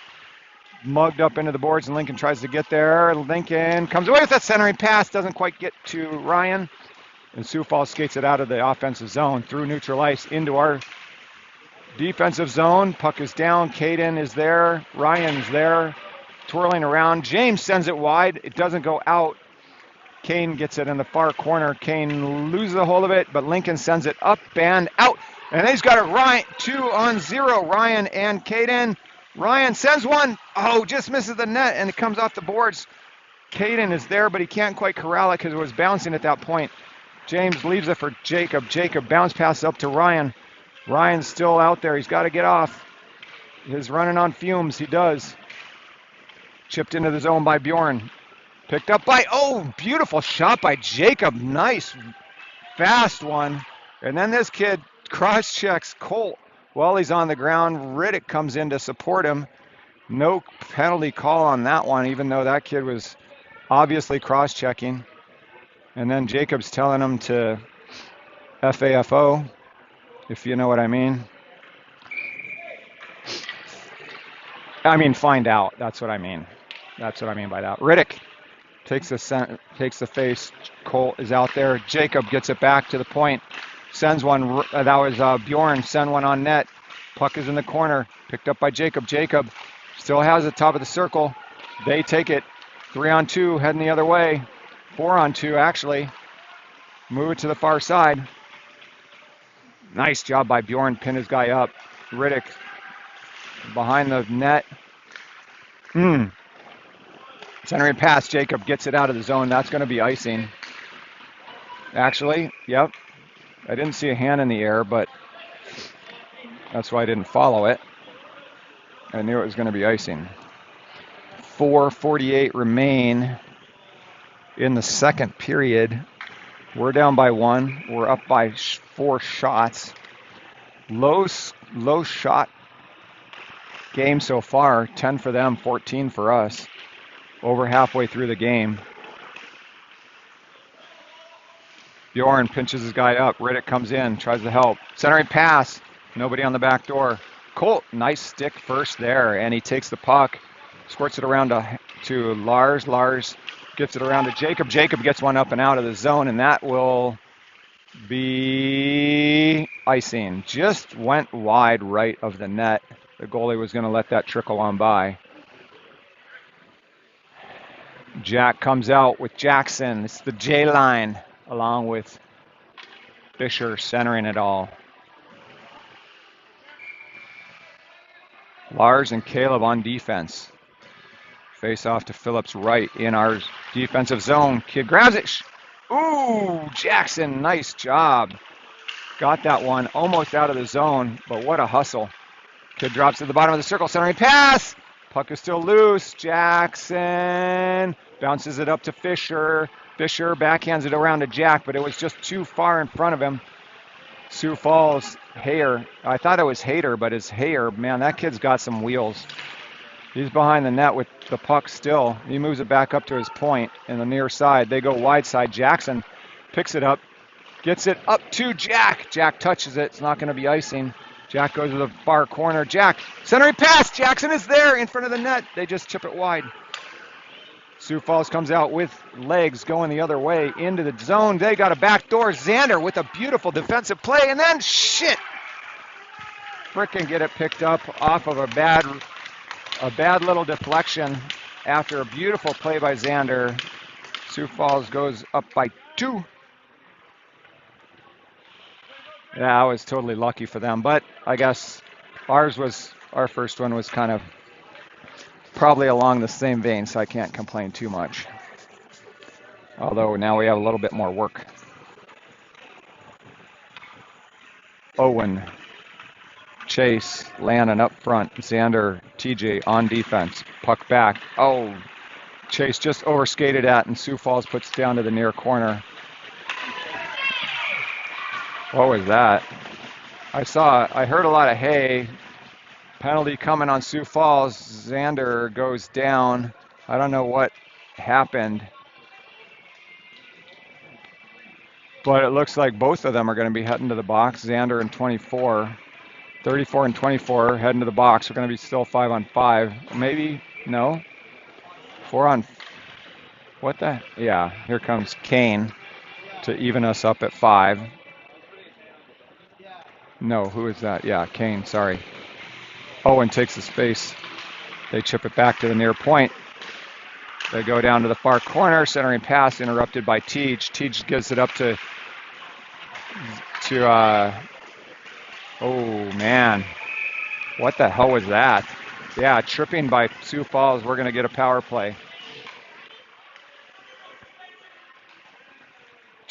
mugged up into the boards, and Lincoln tries to get there. Lincoln comes away with that centering pass, doesn't quite get to Ryan. And Sioux Falls skates it out of the offensive zone through neutral ice into our defensive zone. Puck is down. Caden is there. Ryan's there, twirling around. James sends it wide. It doesn't go out. Kane gets it in the far corner. Kane loses a hold of it, but Lincoln sends it up and out. And he's got it right, 2-on-0, Ryan and Caden. Ryan sends one. Just misses the net, and it comes off the boards. Caden is there, but he can't quite corral it because it was bouncing at that point. James leaves it for Jacob. Jacob bounce passes up to Ryan. Ryan's still out there. He's got to get off. He's running on fumes. He does. Chipped into the zone by Bjorn. Picked up by, beautiful shot by Jacob. Nice, fast one. And then this kid cross-checks Colt while he's on the ground. Riddick comes in to support him. No penalty call on that one, even though that kid was obviously cross-checking. And then Jacob's telling him to FAFO, if you know what I mean. I mean, find out. That's what I mean. That's what I mean by that. Riddick takes the face. Colt is out there. Jacob gets it back to the point. Sends one. That was Bjorn. Send one on net. Puck is in the corner. Picked up by Jacob. Jacob still has the top of the circle. They take it. 3-on-2, heading the other way. 4-on-2, actually. Move it to the far side. Nice job by Bjorn. Pin his guy up. Riddick behind the net. Centering pass. Jacob gets it out of the zone. That's going to be icing. Actually, yep. I didn't see a hand in the air, but that's why I didn't follow it. I knew it was going to be icing. 4:48 remain in the second period. We're down by 1. We're up by 4 shots. Low shot game so far. 10 for them, 14 for us. Over halfway through the game. Bjorn pinches his guy up. Riddick comes in, tries to help. Centering pass. Nobody on the back door. Colt, nice stick first there, and he takes the puck. Squirts it around to Lars. Lars gets it around to Jacob. Jacob gets one up and out of the zone, and that will be icing. Just went wide right of the net. The goalie was going to let that trickle on by. Jack comes out with Jackson. It's the J line, along with Fisher centering it all. Lars and Caleb on defense. Face off to Phillips right in our defensive zone. Kid grabs it. Ooh, Jackson, nice job. Got that one almost out of the zone, but what a hustle. Kid drops to the bottom of the circle, centering pass. Puck is still loose. Jackson bounces it up to Fisher. Fisher backhands it around to Jack, but it was just too far in front of him. Sioux Falls, Hayer. I thought it was Hayter, but it's Hayer. Man, that kid's got some wheels. He's behind the net with the puck still. He moves it back up to his point in the near side. They go wide side. Jackson picks it up, gets it up to Jack. Jack touches it. It's not going to be icing. Jack goes to the far corner. Jack, centering pass. Jackson is there in front of the net. They just chip it wide. Sioux Falls comes out with legs going the other way into the zone. They got a back door. Xander with a beautiful defensive play, and then frickin' get it picked up off of a bad little deflection after a beautiful play by Xander. Sioux Falls goes up by 2. Yeah, I was totally lucky for them, but I guess our first one was kind of probably along the same vein, so I can't complain too much. Although now we have a little bit more work. Owen, Chase, Lannon up front. Xander, TJ on defense. Puck back. Oh, Chase just overskated at, and Sioux Falls puts it down to the near corner. What was that? I heard a lot of hay. Penalty coming on Sioux Falls. Xander goes down. I don't know what happened. But it looks like both of them are going to be heading to the box. Xander and 24. 34 and 24 heading to the box. We're going to be still 5-on-5. Maybe, no. 4-on. What the? Yeah, here comes Kane to even us up at 5. No, who is that? Yeah, Kane, sorry. Owen takes the space. They chip it back to the near point. They go down to the far corner. Centering pass interrupted by Tej. Tej gives it up to oh, man. What the hell was that? Yeah, tripping by Sioux Falls. We're going to get a power play.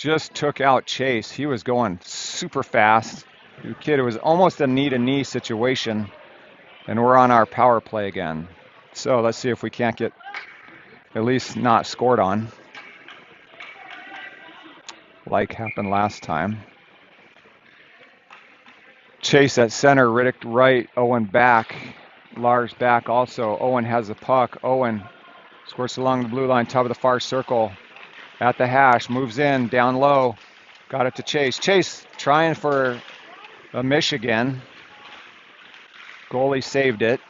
just took out Chase. He was going super fast. The kid, it was almost a knee-to-knee situation, and we're on our power play again. So let's see if we can't get at least not scored on, like happened last time. Chase at center, Riddick right, Owen back, Lars back also. Owen has the puck. Owen squirts along the blue line, top of the far circle, at the hash, moves in, down low, got it to Chase. Chase trying for a Michigan. Goalie saved it.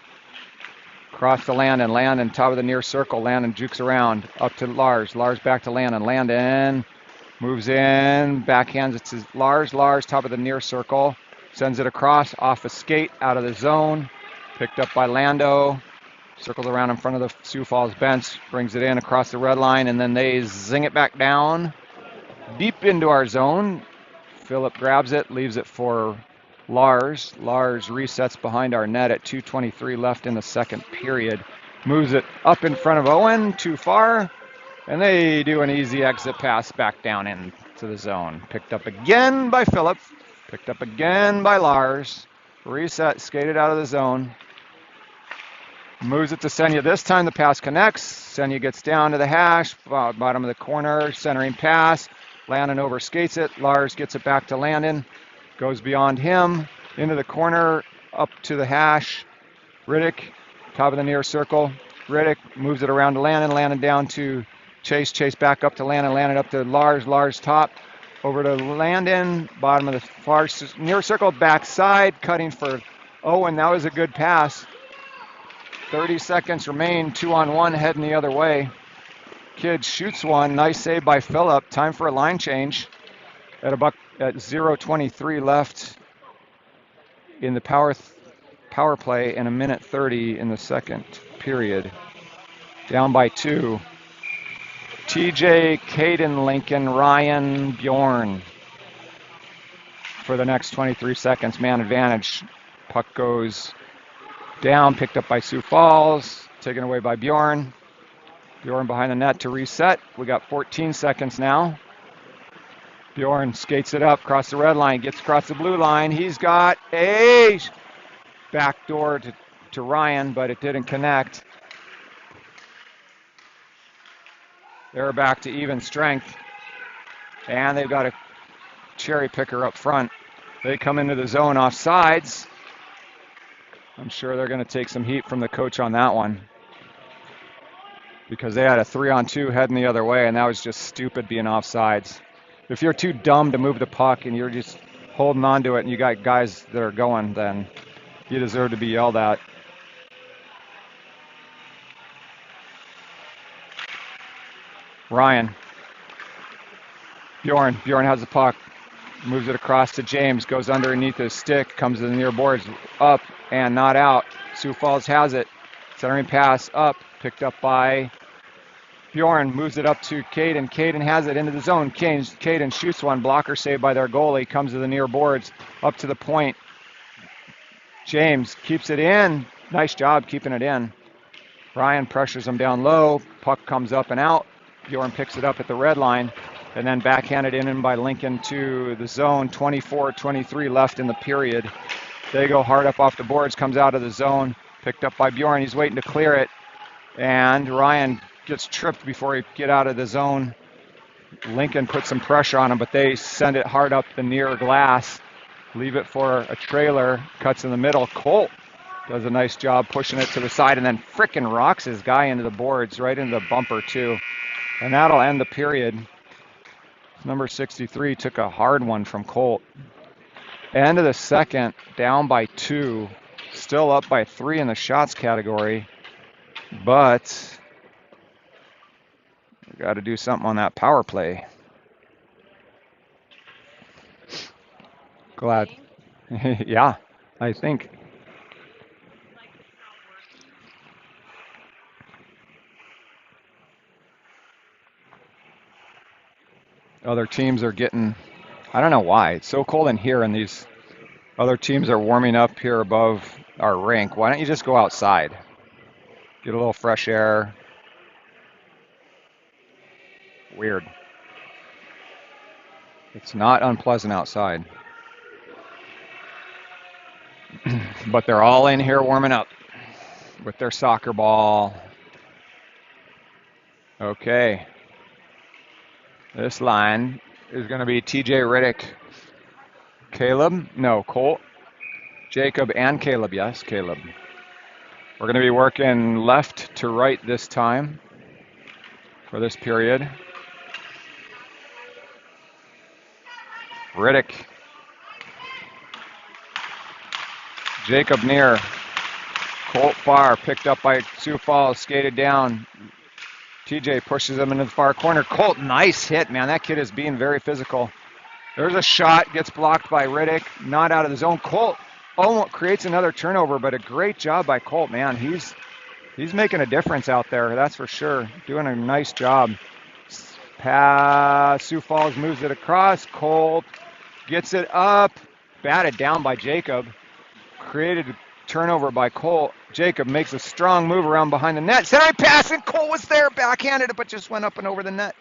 Cross to Landon. Landon, top of the near circle. Landon jukes around, up to Lars. Lars back to Landon. Landon moves in, backhands it to Lars. Lars, top of the near circle. Sends it across, off a skate, out of the zone. Picked up by Lando. Circles around in front of the Sioux Falls bench. Brings it in across the red line, and then they zing it back down. Deep into our zone. Phillip grabs it, leaves it for Lars. Lars resets behind our net at 2:23 left in the second period. Moves it up in front of Owen, too far. And they do an easy exit pass back down into the zone. Picked up again by Phillip. Picked up again by Lars. Reset, skated out of the zone. Moves it to Senya. This time the pass connects. Senya gets down to the hash, bottom of the corner, centering pass. Landon overskates it. Lars gets it back to Landon. Goes beyond him, into the corner, up to the hash. Riddick, top of the near circle. Riddick moves it around to Landon. Landon down to Chase. Chase back up to Landon. Landon up to Lars. Lars top. Over to Landon, bottom of the far near circle, backside, cutting for Owen. That was a good pass. 30 seconds remain, 2-on-1, heading the other way. Kid shoots one, nice save by Phillip. Time for a line change at 0:23 left in the power play and 1:30 in the second period. Down by 2. TJ, Caden, Lincoln, Ryan, Bjorn for the next 23 seconds. Man advantage. Puck goes down, picked up by Sioux Falls, taken away by Bjorn. Bjorn behind the net to reset. We got 14 seconds now. Bjorn skates it up, across the red line, gets across the blue line. He's got a backdoor to Ryan, but it didn't connect. They're back to even strength. And they've got a cherry picker up front. They come into the zone off sides. I'm sure they're going to take some heat from the coach on that one, because they had a 3-on-2 heading the other way, and that was just stupid being off sides. If you're too dumb to move the puck and you're just holding on to it and you got guys that are going, then you deserve to be yelled at. Ryan. Bjorn has the puck. Moves it across to James. Goes underneath his stick. Comes to the near boards. Up and not out. Sioux Falls has it. Centering pass up. Picked up by Bjorn. Moves it up to Caden. Caden has it into the zone. Caden shoots one. Blocker saved by their goalie. Comes to the near boards. Up to the point. James keeps it in. Nice job keeping it in. Ryan pressures him down low. Puck comes up and out. Bjorn picks it up at the red line, and then backhanded in by Lincoln to the zone. 24-23 left in the period. They go hard up off the boards, comes out of the zone, picked up by Bjorn. He's waiting to clear it, and Ryan gets tripped before he get out of the zone. Lincoln puts some pressure on him, but they send it hard up the near glass. Leave it for a trailer, cuts in the middle. Colt does a nice job pushing it to the side, and then frickin' rocks his guy into the boards, right into the bumper too. And that'll end the period. Number 63 took a hard one from Colt. End of the second, down by 2. Still up by 3 in the shots category. But we got to do something on that power play. Glad. Yeah, I think. Other teams are getting, I don't know why, it's so cold in here, and these other teams are warming up here above our rink. Why don't you just go outside? Get a little fresh air. Weird. It's not unpleasant outside. But they're all in here warming up with their soccer ball. Okay. This line is going to be TJ Riddick, Caleb, no, Colt, Jacob, and Caleb. Yes, Caleb. We're going to be working left to right this time for this period. Riddick, Jacob near, Colt far, picked up by Sioux Falls, skated down. TJ pushes him into the far corner. Colt, nice hit, man. That kid is being very physical. There's a shot, gets blocked by Riddick, not out of the zone. Colt almost creates another turnover, but a great job by Colt, man. He's making a difference out there, that's for sure. Doing a nice job. Pass, Sioux Falls moves it across. Colt gets it up, batted down by Jacob. Created a turnover by Colt. Jacob makes a strong move around behind the net. Centering pass, and Colt was there, backhanded it, but just went up and over the net.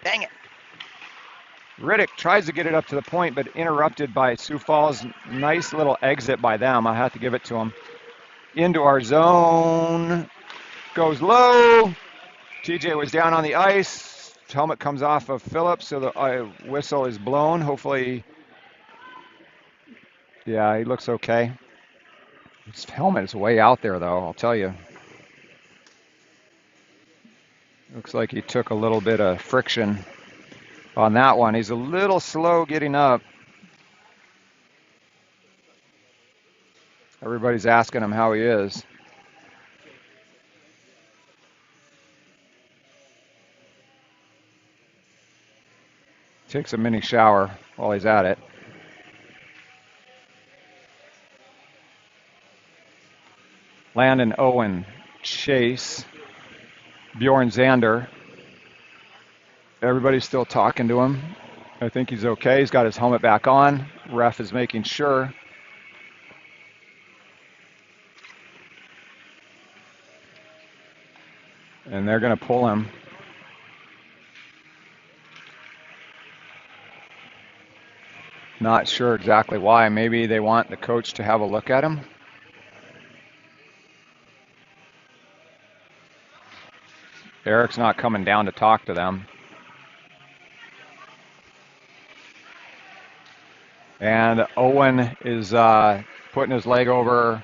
Dang it. Riddick tries to get it up to the point, but interrupted by Sioux Falls. Nice little exit by them. I have to give it to them. Into our zone. Goes low. TJ was down on the ice. Helmet comes off of Phillips, so the whistle is blown. Hopefully, yeah, he looks okay. His helmet is way out there, though, I'll tell you. Looks like he took a little bit of friction on that one. He's a little slow getting up. Everybody's asking him how he is. Takes a mini shower while he's at it. Landon, Owen, Chase, Bjorn Zander. Everybody's still talking to him. I think he's okay. He's got his helmet back on. Ref is making sure. And they're going to pull him. Not sure exactly why. Maybe they want the coach to have a look at him. Eric's not coming down to talk to them. And Owen is putting his leg over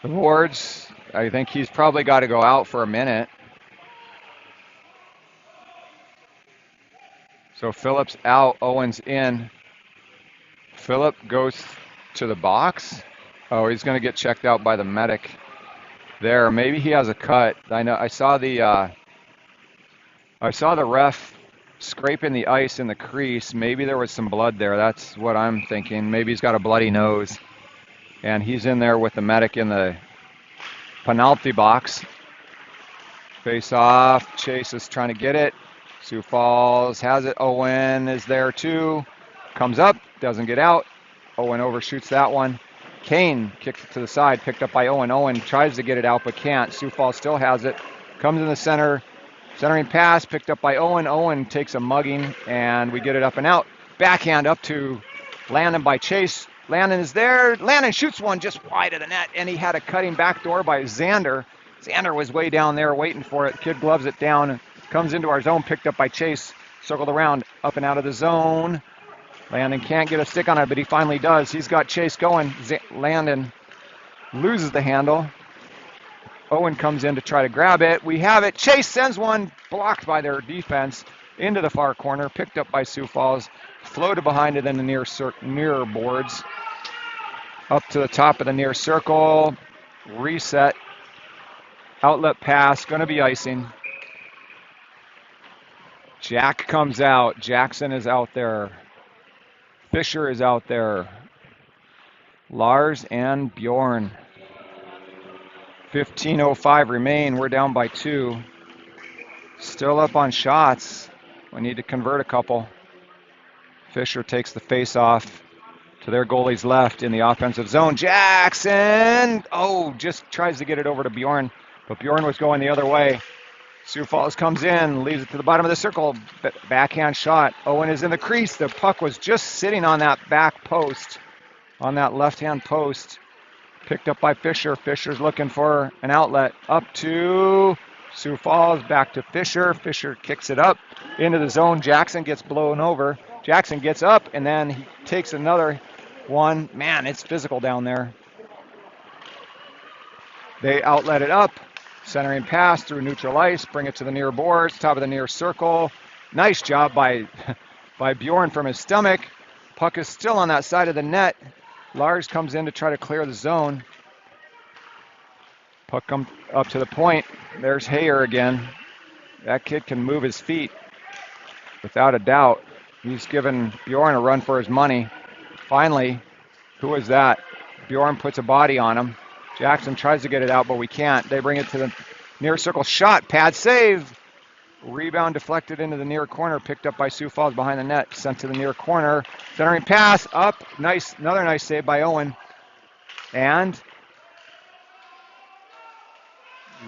the boards. I think he's probably got to go out for a minute. So Phillips out, Owen's in. Phillip goes to the box. Oh, he's going to get checked out by the medic there. Maybe he has a cut. I saw the ref scraping the ice in the crease. Maybe there was some blood there. That's what I'm thinking. Maybe he's got a bloody nose. And he's in there with the medic in the penalty box. Face off. Chase is trying to get it. Sioux Falls has it. Owen is there too. Comes up. Doesn't get out. Owen overshoots that one. Kane kicks it to the side. Picked up by Owen. Owen tries to get it out but can't. Sioux Falls still has it. Comes in the center. Centering pass, picked up by Owen. Owen takes a mugging, and we get it up and out. Backhand up to Landon by Chase. Landon is there. Landon shoots one just wide of the net, and he had a cutting back door by Zander. Zander was way down there waiting for it. Kid gloves it down, comes into our zone, picked up by Chase. Circled around, up and out of the zone. Landon can't get a stick on it, but he finally does. He's got Chase going. Landon loses the handle. Owen comes in to try to grab it. We have it. Chase sends one, blocked by their defense, into the far corner, picked up by Sioux Falls, floated behind it in the near boards, up to the top of the near circle, reset, outlet pass, going to be icing. Jack comes out. Jackson is out there. Fisher is out there. Lars and Bjorn. 15:05 remain. We're down by 2. Still up on shots. We need to convert a couple. Fisher takes the face off to their goalie's left in the offensive zone. Jackson! Oh, just tries to get it over to Bjorn, but Bjorn was going the other way. Sioux Falls comes in, leaves it to the bottom of the circle. Backhand shot. Owen is in the crease. The puck was just sitting on that back post, on that left-hand post. Picked up by Fisher. Fisher's looking for an outlet. Up to Sioux Falls, back to Fisher. Fisher kicks it up into the zone. Jackson gets blown over. Jackson gets up, and then he takes another one. Man, it's physical down there. They outlet it up. Centering pass through neutral ice. Bring it to the near boards, top of the near circle. Nice job by Bjorn from his stomach. Puck is still on that side of the net. Lars comes in to try to clear the zone. Puck comes up to the point. There's Hayer again. That kid can move his feet without a doubt. He's given Bjorn a run for his money. Finally, who is that? Bjorn puts a body on him. Jackson tries to get it out, but we can't. They bring it to the near circle. Shot, pad save. Rebound deflected into the near corner, picked up by Sioux Falls behind the net, sent to the near corner. Centering pass, up, nice, another nice save by Owen. And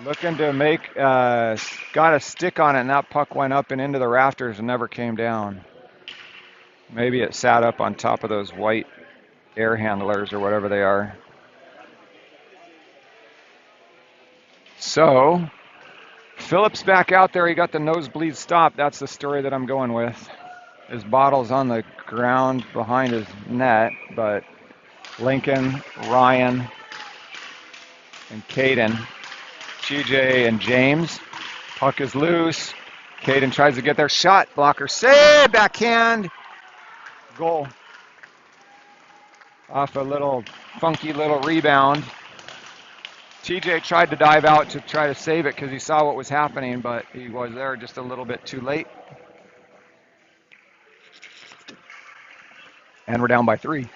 looking to make, got a stick on it, and that puck went up and into the rafters and never came down. Maybe it sat up on top of those white air handlers or whatever they are. So, Phillips back out there. He got the nosebleed stop. That's the story that I'm going with. His bottle's on the ground behind his net, but Lincoln, Ryan, and Caden, TJ and James. Puck is loose. Caden tries to get their shot. Blocker save. Backhand. Goal. Off a little funky little rebound. TJ tried to dive out to try to save it because he saw what was happening, but he was there just a little bit too late. And we're down by 3.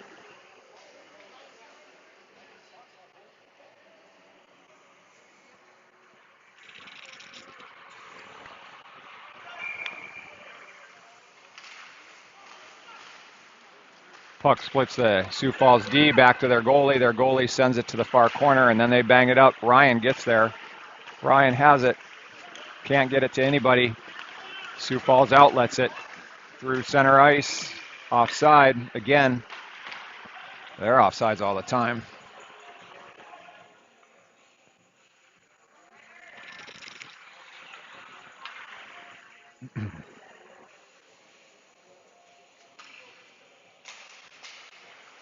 Puck splits the Sioux Falls D back to their goalie. Their goalie sends it to the far corner, and then they bang it up. Ryan gets there. Ryan has it. Can't get it to anybody. Sioux Falls outlets it through center ice. Offside again. They're offsides all the time.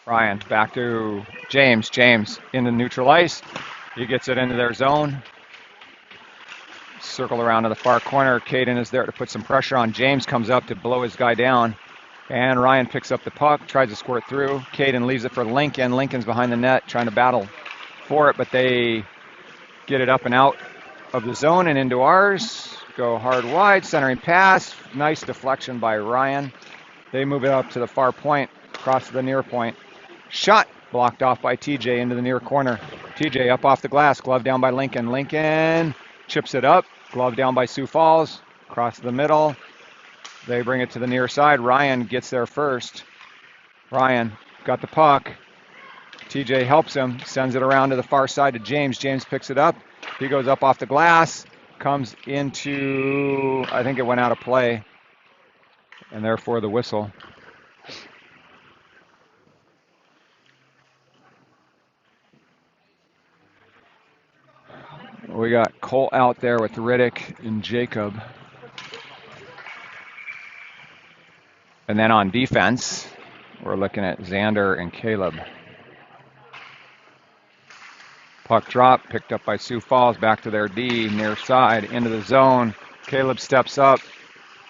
Ryan back to James. James into neutral ice. He gets it into their zone. Circle around to the far corner. Caden is there to put some pressure on. James comes up to blow his guy down. And Ryan picks up the puck, tries to squirt through. Caden leaves it for Lincoln. Lincoln's behind the net trying to battle for it, but they get it up and out of the zone and into ours. Go hard wide, centering pass. Nice deflection by Ryan. They move it up to the far point, across to the near point. Shot blocked off by TJ into the near corner. TJ up off the glass, glove down by Lincoln. Lincoln chips it up, glove down by Sioux Falls, across the middle. They bring it to the near side. Ryan gets there first. Ryan got the puck. TJ helps him, sends it around to the far side to James. James picks it up. He goes up off the glass, comes into, I think it went out of play, and therefore the whistle. We got Cole out there with Riddick and Jacob. And then on defense, we're looking at Xander and Caleb. Puck drop, picked up by Sioux Falls, back to their D, near side, into the zone. Caleb steps up.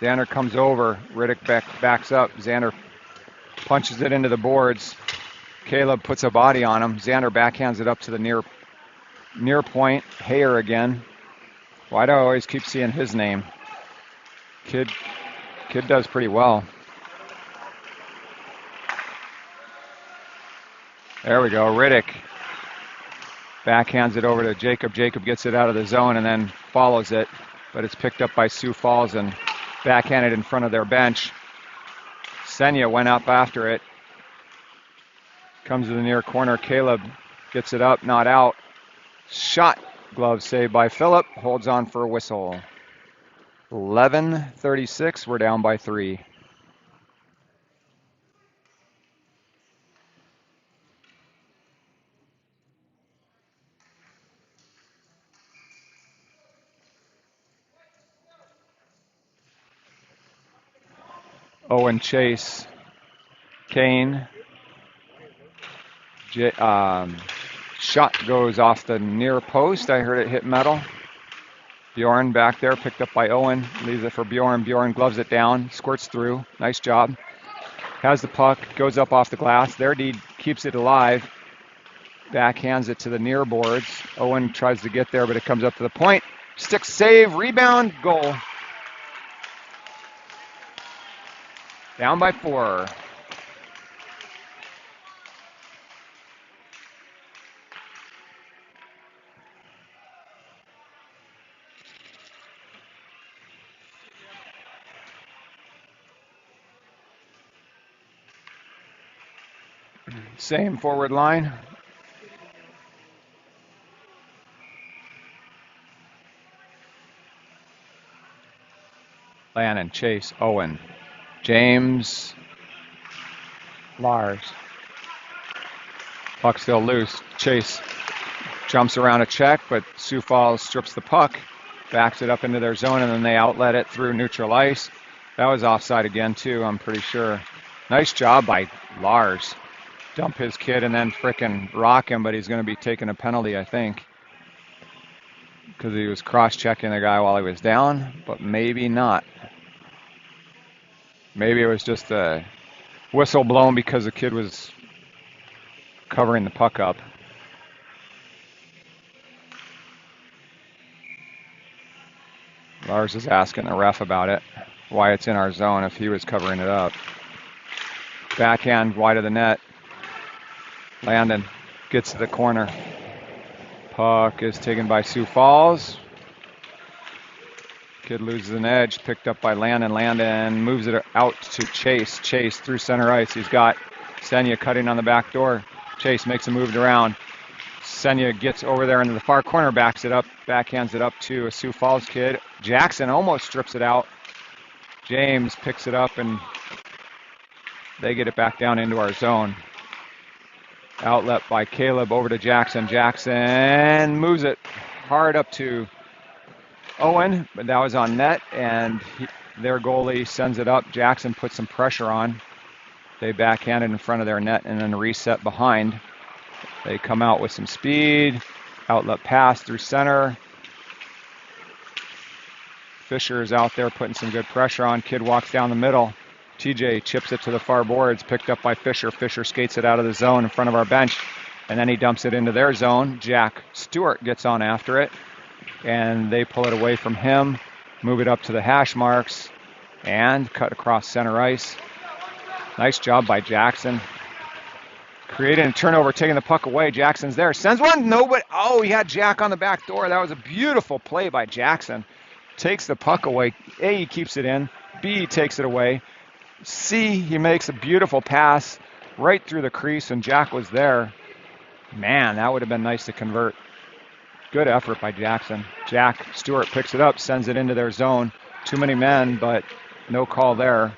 Xander comes over. Riddick backs up. Xander punches it into the boards. Caleb puts a body on him. Xander backhands it up to the near point. Hayer again. Why do I always keep seeing his name? Kid does pretty well. There we go. Riddick backhands it over to Jacob. Jacob gets it out of the zone and then follows it, but it's picked up by Sioux Falls and backhanded in front of their bench. Senya went up after it. Comes to the near corner. Caleb gets it up, not out. Shot. Glove saved by Phillip. Holds on for a whistle. 11:36. We're down by 3. Owen, Chase, Kane. Shot goes off the near post. I heard it hit metal. Bjorn back there, picked up by Owen. Leaves it for Bjorn. Bjorn gloves it down, squirts through. Nice job. Has the puck, goes up off the glass. Their D keeps it alive. Backhands it to the near boards. Owen tries to get there, but it comes up to the point. Stick save, rebound, goal. Down by 4. Same forward line. Lannon, Chase, Owen, James, Lars. Puck still loose. Chase jumps around a check, but Sioux Falls strips the puck, backs it up into their zone, and then they outlet it through neutral ice. That was offside again, too, I'm pretty sure. Nice job by Lars. Dump his kid and then frickin' rock him, but he's going to be taking a penalty, I think, because he was cross-checking the guy while he was down, but maybe not. Maybe it was just a whistle blown because the kid was covering the puck up. Lars is asking the ref about it, why it's in our zone if he was covering it up. Backhand wide of the net. Landon gets to the corner. Puck is taken by Sioux Falls. Kid loses an edge, picked up by Landon. Landon moves it out to Chase. Chase through center ice. He's got Senya cutting on the back door. Chase makes a move around. Senya gets over there into the far corner, backs it up, backhands it up to a Sioux Falls kid. Jackson almost strips it out. James picks it up, and they get it back down into our zone. Outlet by Caleb over to Jackson. Jackson moves it hard up to Owen, but that was on net, and their goalie sends it up. Jackson puts some pressure on. They backhand it in front of their net and then reset behind. They come out with some speed. Outlet pass through center. Fisher is out there putting some good pressure on. Kid walks down the middle. TJ chips it to the far boards, picked up by Fisher. Fisher skates it out of the zone in front of our bench, and then he dumps it into their zone. Jack Stewart gets on after it, and they pull it away from him, move it up to the hash marks, and cut across center ice. Nice job by Jackson. Creating a turnover, taking the puck away. Jackson's there. Sends one. No, but he had Jack on the back door. That was a beautiful play by Jackson. Takes the puck away. A, he keeps it in. B, he takes it away. C, he makes a beautiful pass right through the crease, and Jack was there. Man, that would have been nice to convert. Good effort by Jackson. Jack Stewart picks it up, sends it into their zone. Too many men, but no call there.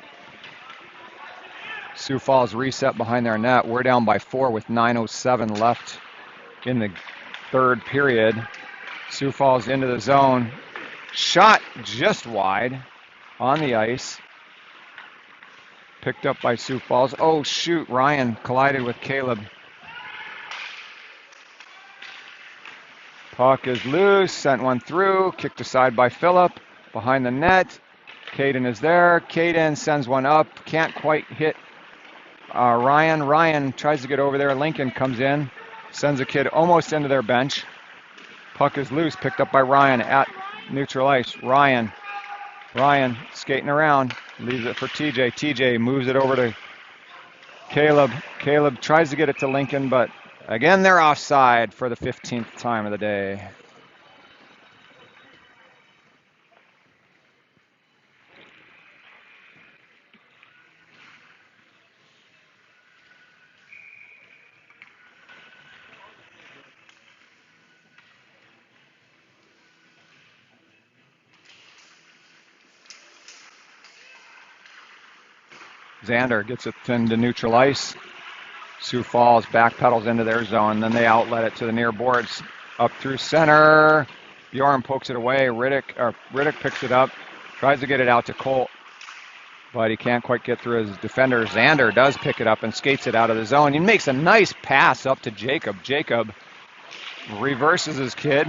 Sioux Falls reset behind their net. We're down by 4 with 9:07 left in the third period. Sioux Falls into the zone. Shot just wide on the ice. Picked up by Sioux Falls. Oh, shoot. Ryan collided with Caleb. Puck is loose. Sent one through. Kicked aside by Phillip. Behind the net. Caden is there. Caden sends one up. Can't quite hit Ryan. Ryan tries to get over there. Lincoln comes in. Sends a kid almost into their bench. Puck is loose. Picked up by Ryan at neutral ice. Ryan skating around. Leaves it for TJ. TJ moves it over to Caleb. Caleb tries to get it to Lincoln, but again, they're offside for the 15th time of the day. Xander gets it into neutral ice. Sioux Falls backpedals into their zone. Then they outlet it to the near boards. Up through center. Bjorn pokes it away. Riddick picks it up. Tries to get it out to Colt. But he can't quite get through his defender. Xander does pick it up and skates it out of the zone. He makes a nice pass up to Jacob. Jacob reverses his kid.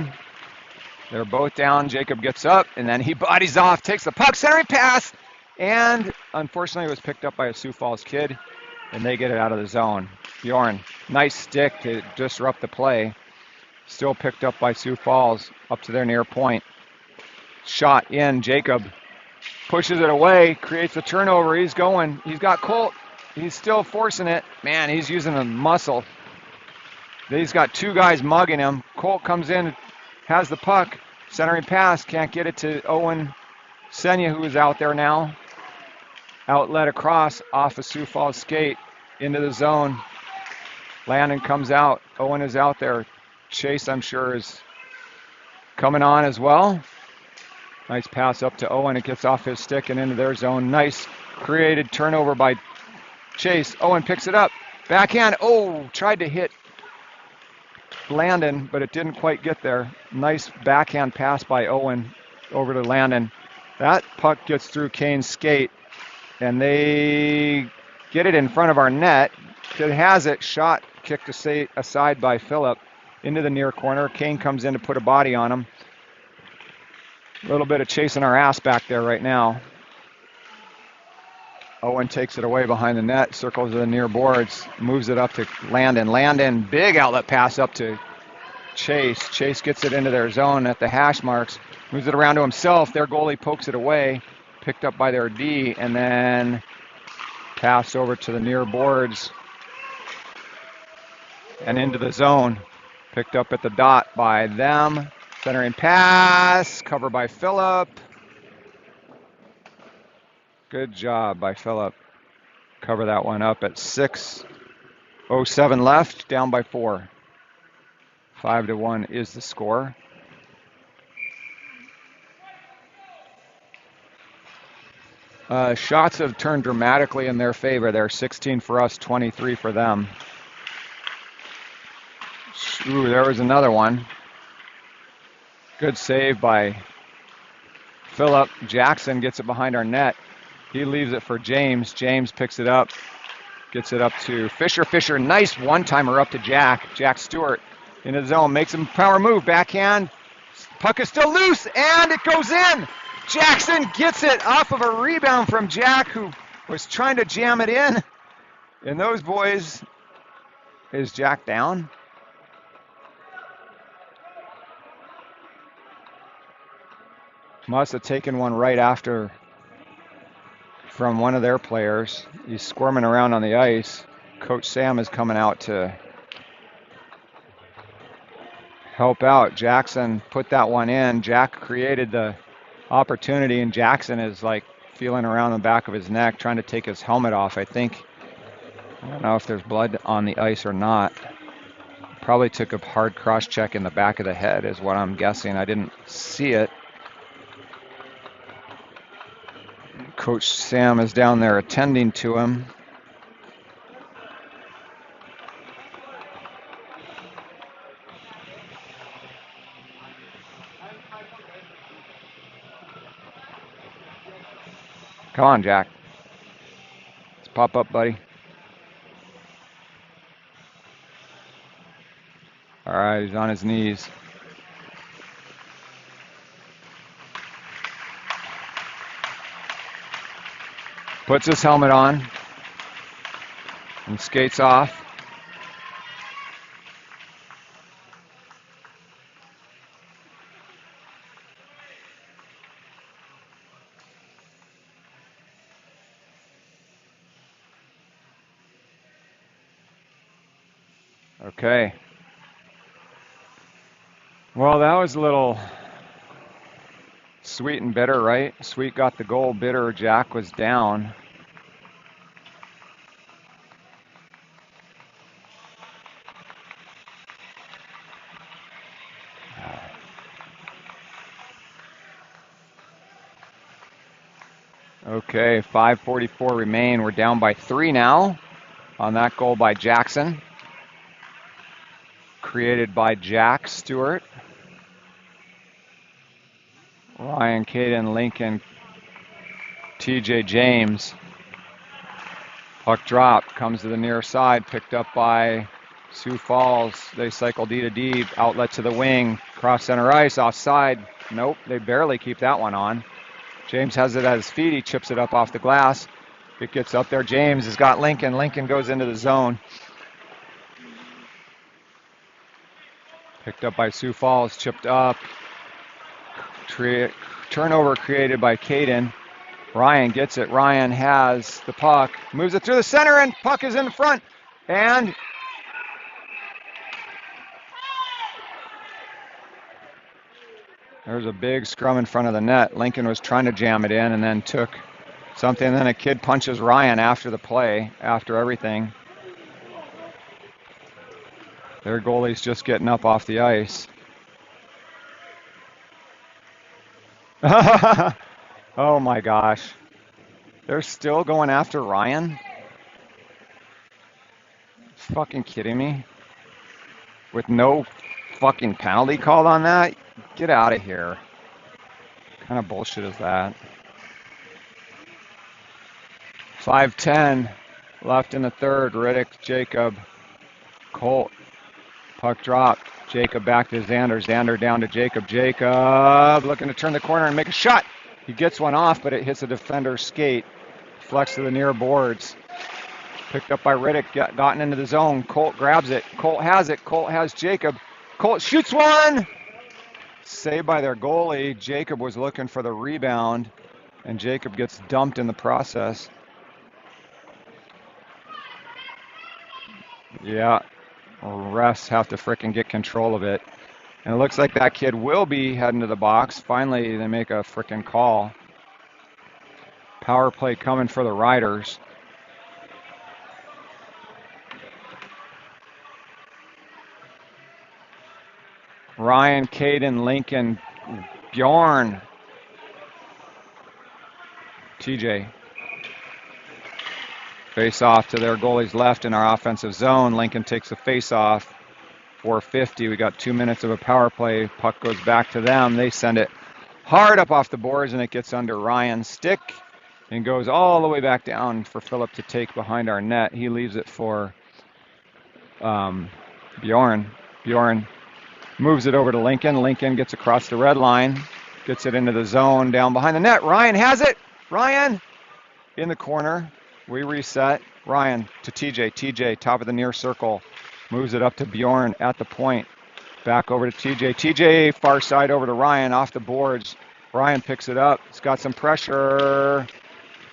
They're both down. Jacob gets up, and then he bodies off, takes the puck, centering pass, and unfortunately it was picked up by a Sioux Falls kid, and they get it out of the zone. Bjorn, nice stick to disrupt the play. Still picked up by Sioux Falls up to their near point. Shot in. Jacob pushes it away, creates a turnover. He's going. He's got Colt. He's still forcing it. Man, he's using a muscle. He's got two guys mugging him. Colt comes in, has the puck. Centering pass. Can't get it to Owen Senya, who is out there now. Outlet across off a Sioux Falls skate into the zone. Landon comes out. Owen is out there. Chase, I'm sure, is coming on as well. Nice pass up to Owen. It gets off his stick and into their zone. Nice created turnover by Chase. Owen picks it up. Backhand. Oh, tried to hit Landon, but it didn't quite get there. Nice backhand pass by Owen over to Landon. That puck gets through Kane's skate, and they get it in front of our net. It has it. Shot kicked aside by Phillip into the near corner. Kane comes in to put a body on him. A little bit of chasing our ass back there right now. Owen takes it away behind the net, circles the near boards, moves it up to Landon. Landon, big outlet pass up to Chase. Chase gets it into their zone at the hash marks, moves it around to himself. Their goalie pokes it away, picked up by their D, and then passed over to the near boards and into the zone. Picked up at the dot by them. Centering pass, covered by Phillip. Good job by Phillip. Cover that one up at 6:07 left, down by 4. 5-1 is the score. Shots have turned dramatically in their favor. They're 16 for us, 23 for them. Ooh, there was another one. Good save by Phillip. Jackson gets it behind our net. He leaves it for James. James picks it up. Gets it up to Fisher. Fisher, nice one-timer up to Jack. Jack Stewart into the zone. Makes him power move. Backhand. Puck is still loose, and it goes in. Jackson gets it off of a rebound from Jack, who was trying to jam it in. And those boys, is Jack down? Must have taken one right after from one of their players. He's squirming around on the ice. Coach Sam is coming out to help out. Jackson put that one in. Jack created the opportunity, and Jackson is like feeling around the back of his neck, trying to take his helmet off, I think. I don't know if there's blood on the ice or not. Probably took a hard cross check in the back of the head is what I'm guessing. I didn't see it. Coach Sam is down there attending to him. Come on, Jack. Let's pop up, buddy. All right, he's on his knees. Puts his helmet on and skates off. Okay. Well, that was a little Sweet and Bitter, right? Sweet got the goal. Bitter, Jack was down. Okay, 5:44 remain. We're down by 3 now on that goal by Jackson. Created by Jack Stewart. Ryan, Caden, Lincoln, TJ James. Puck drop, comes to the near side, picked up by Sioux Falls. They cycle D to D, outlet to the wing, cross center ice, offside. Nope, they barely keep that one on. James has it at his feet, he chips it up off the glass. It gets up there, James has got Lincoln. Lincoln goes into the zone. Picked up by Sioux Falls, chipped up. Turnover created by Caden. Ryan gets it. Ryan has the puck, moves it through the center, and puck is in front. And there's a big scrum in front of the net. Lincoln was trying to jam it in and then took something. And then a kid punches Ryan after the play, after everything. Their goalie's just getting up off the ice. Oh my gosh. They're still going after Ryan? Fucking kidding me? With no fucking penalty called on that? Get out of here. What kind of bullshit is that? 5:10 left in the third. Riddick, Jacob, Colt. Puck drop. Jacob back to Xander. Xander down to Jacob. Jacob looking to turn the corner and make a shot. He gets one off, but it hits a defender's skate. Flex to the near boards. Picked up by Riddick. Gotten into the zone. Colt grabs it. Colt has it. Colt has Jacob. Colt shoots one. Saved by their goalie. Jacob was looking for the rebound, and Jacob gets dumped in the process. Yeah. Refs have to frickin' get control of it. And it looks like that kid will be heading to the box. Finally, they make a frickin' call. Power play coming for the Riders. Ryan, Caden, Lincoln, Bjorn, TJ. Face off to their goalie's left in our offensive zone. Lincoln takes the face off. 4:50. We got 2 minutes of a power play. Puck goes back to them. They send it hard up off the boards, and it gets under Ryan's stick and goes all the way back down for Phillip to take behind our net. He leaves it for Bjorn. Bjorn moves it over to Lincoln. Lincoln gets across the red line, gets it into the zone down behind the net. Ryan has it. Ryan in the corner. We reset. Ryan to TJ. TJ, top of the near circle. Moves it up to Bjorn at the point. Back over to TJ. TJ, far side over to Ryan, off the boards. Ryan picks it up. It's got some pressure.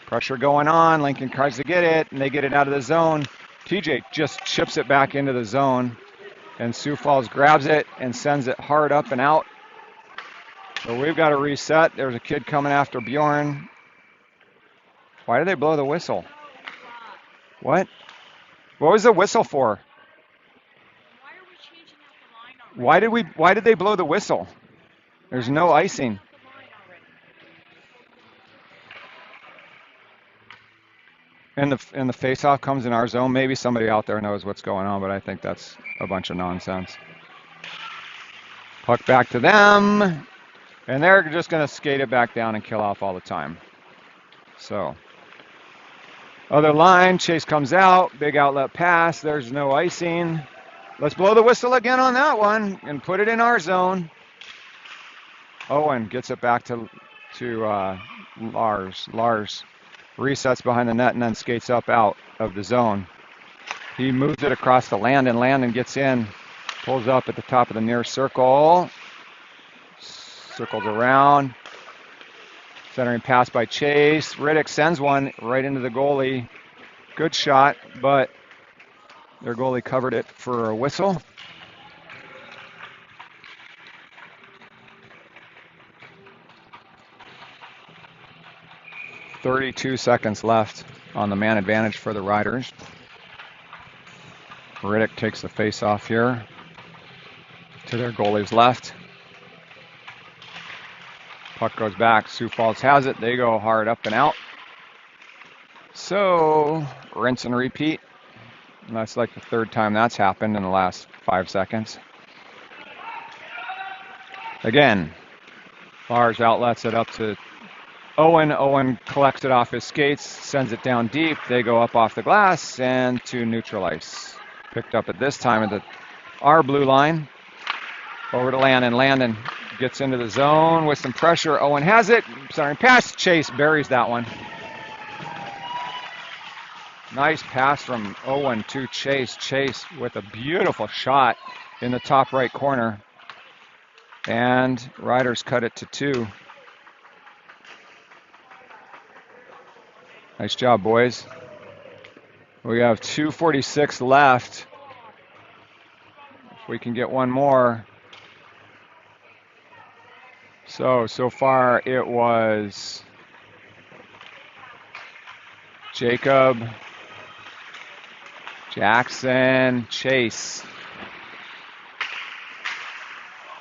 Pressure going on. Lincoln tries to get it, and they get it out of the zone. TJ just chips it back into the zone. And Sioux Falls grabs it and sends it hard up and out. So we've got to reset. There's a kid coming after Bjorn. Why did they blow the whistle? What? What was the whistle for? Why did they blow the whistle? There's no icing. And the face-off comes in our zone. Maybe somebody out there knows what's going on, but I think that's a bunch of nonsense. Puck back to them, and they're just going to skate it back down and kill off all the time. So, other line, Chase comes out, big outlet pass. There's no icing. Let's blow the whistle again on that one and put it in our zone. Owen gets it back to Lars. Lars resets behind the net and then skates up out of the zone. He moves it across to Landon. Landon gets in, pulls up at the top of the near circle. Circles around. Centering pass by Chase. Riddick sends one right into the goalie. Good shot, but their goalie covered it for a whistle. .32 seconds left on the man advantage for the Riders. Riddick takes the face off here to their goalie's left. Puck goes back. Sioux Falls has it. They go hard up and out. So, rinse and repeat. And that's like the third time that's happened in the last 5 seconds. Again, Lars outlets it up to Owen. Owen collects it off his skates, sends it down deep. They go up off the glass and to neutral ice. Picked up at this time at our blue line. Over to Landon. Landon gets into the zone with some pressure. Owen has it. Centering pass. Chase buries that one. Nice pass from Owen to Chase. Chase with a beautiful shot in the top right corner. And Riders cut it to 2. Nice job, boys. We have 2:46 left. If we can get one more. So far it was Jacob, Jackson, Chase.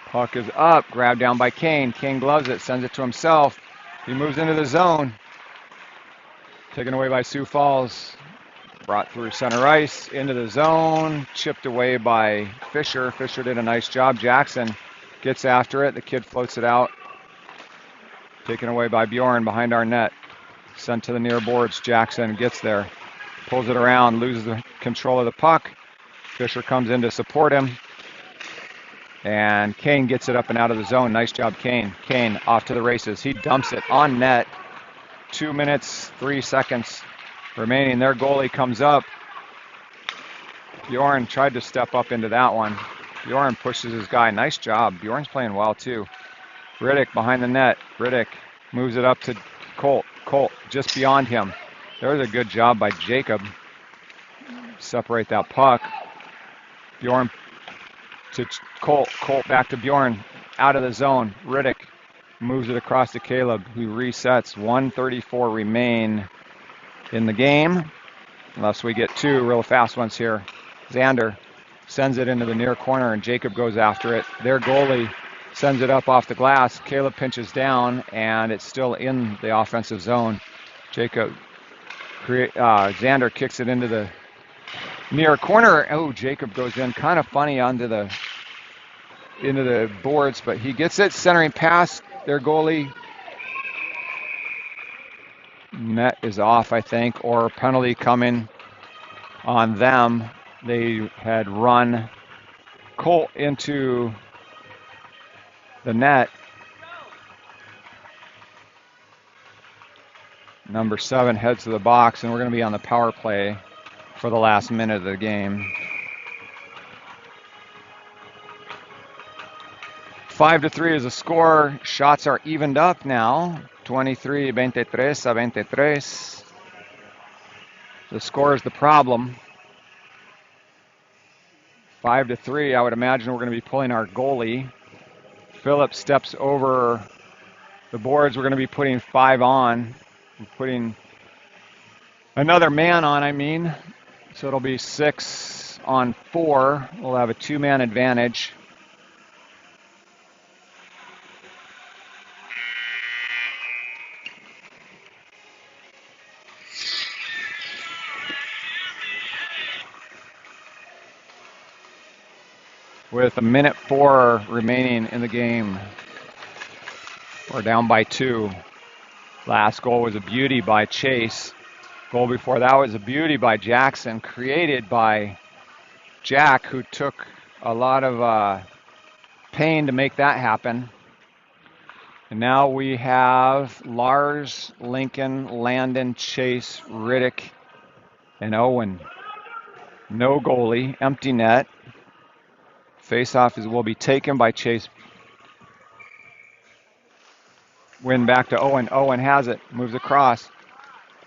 Puck is up, grabbed down by Kane. Kane gloves it, sends it to himself. He moves into the zone. Taken away by Sioux Falls. Brought through center ice, into the zone. Chipped away by Fisher. Fisher did a nice job. Jackson gets after it. The kid floats it out. Taken away by Bjorn behind our net. Sent to the near boards. Jackson gets there. Pulls it around, loses the control of the puck. Fisher comes in to support him. And Kane gets it up and out of the zone. Nice job, Kane. Kane off to the races. He dumps it on net. 2 minutes, 3 seconds remaining. Their goalie comes up. Bjorn tried to step up into that one. Bjorn pushes his guy. Nice job. Bjorn's playing well, too. Riddick behind the net. Riddick moves it up to Colt. Colt just beyond him. There was a good job by Jacob. Separate that puck. Bjorn to Colt. Colt back to Bjorn. Out of the zone. Riddick moves it across to Caleb, who resets. 1:34 remain in the game. Unless we get 2 real fast ones here. Xander sends it into the near corner, and Jacob goes after it. Their goalie sends it up off the glass. Caleb pinches down, and it's still in the offensive zone. Xander kicks it into the near corner. Oh, Jacob goes in kind of funny into the boards, but he gets it. Centering pass. Their goalie net is off, I think, or penalty coming on them. They had run Colt into the net. Number 7 heads to the box, and we're going to be on the power play for the last minute of the game. 5-3 is the score. Shots are evened up now. 23-23. The score is the problem. 5-3. I would imagine we're going to be pulling our goalie. Phillips steps over the boards. We're going to be putting 5 on. Putting another man on, I mean. So it'll be 6 on 4. We'll have a 2-man advantage. With 1:04 remaining in the game. We're down by 2. Last goal was a beauty by Chase. Goal before that was a beauty by Jackson, created by Jack, who took a lot of pain to make that happen. And now we have Lars, Lincoln, Landon, Chase, Riddick, and Owen. No goalie, empty net. Face-off will be taken by Chase. Win back to Owen. Owen has it. Moves across.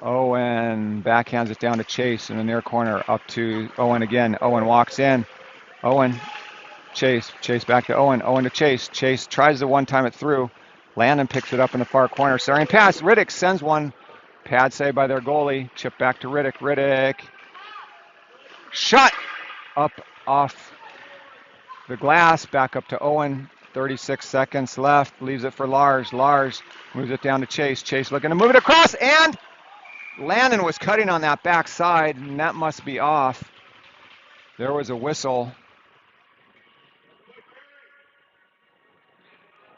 Owen backhands it down to Chase in the near corner. Up to Owen again. Owen walks in. Owen. Chase. Chase back to Owen. Owen to Chase. Chase tries to one-time it through. Landon picks it up in the far corner. Centering pass. Riddick sends one. Pad save by their goalie. Chip back to Riddick. Riddick. Shot. Up off the glass. Back up to Owen. 36 seconds left. Leaves it for Lars. Lars moves it down to Chase. Chase looking to move it across, and Landon was cutting on that back side, and that must be off. There was a whistle.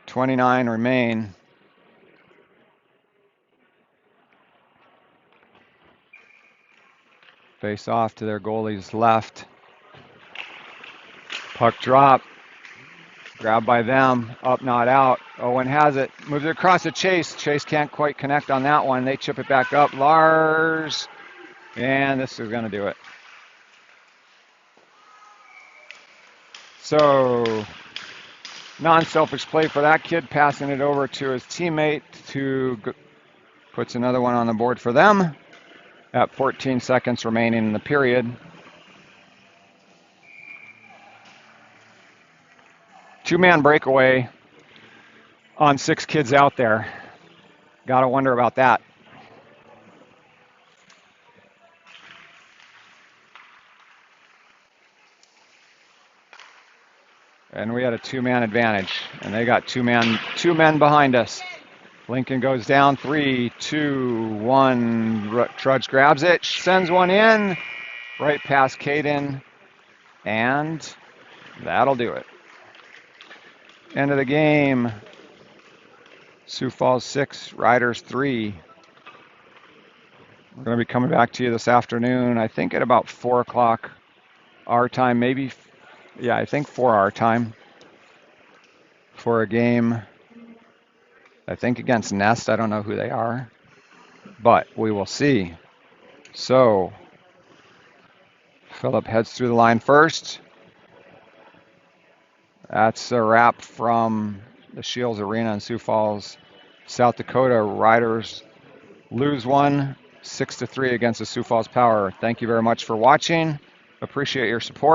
29 remain. Face off to their goalie's left. Puck drop. Grabbed by them. Up, not out. Owen has it. Moves it across to Chase. Chase can't quite connect on that one. They chip it back up. Lars. And this is going to do it. So, non-selfish play for that kid, passing it over to his teammate who puts another one on the board for them at 14 seconds remaining in the period. Two-man breakaway on 6 kids out there. Gotta wonder about that. And we had a 2-man advantage, and they got two men behind us. Lincoln goes down, 3, 2, 1. Trudge grabs it, sends one in, right past Caden, and that'll do it. End of the game. Sioux Falls 6, Riders 3. We're going to be coming back to you this afternoon, I think at about 4 o'clock our time, maybe. Yeah, I think 4 our time for a game, I think against Nest. I don't know who they are, but we will see. So, Phillip heads through the line first. That's a wrap from the Shields Arena in Sioux Falls, South Dakota. Riders lose one, 6-3 against the Sioux Falls Power. Thank you very much for watching. Appreciate your support.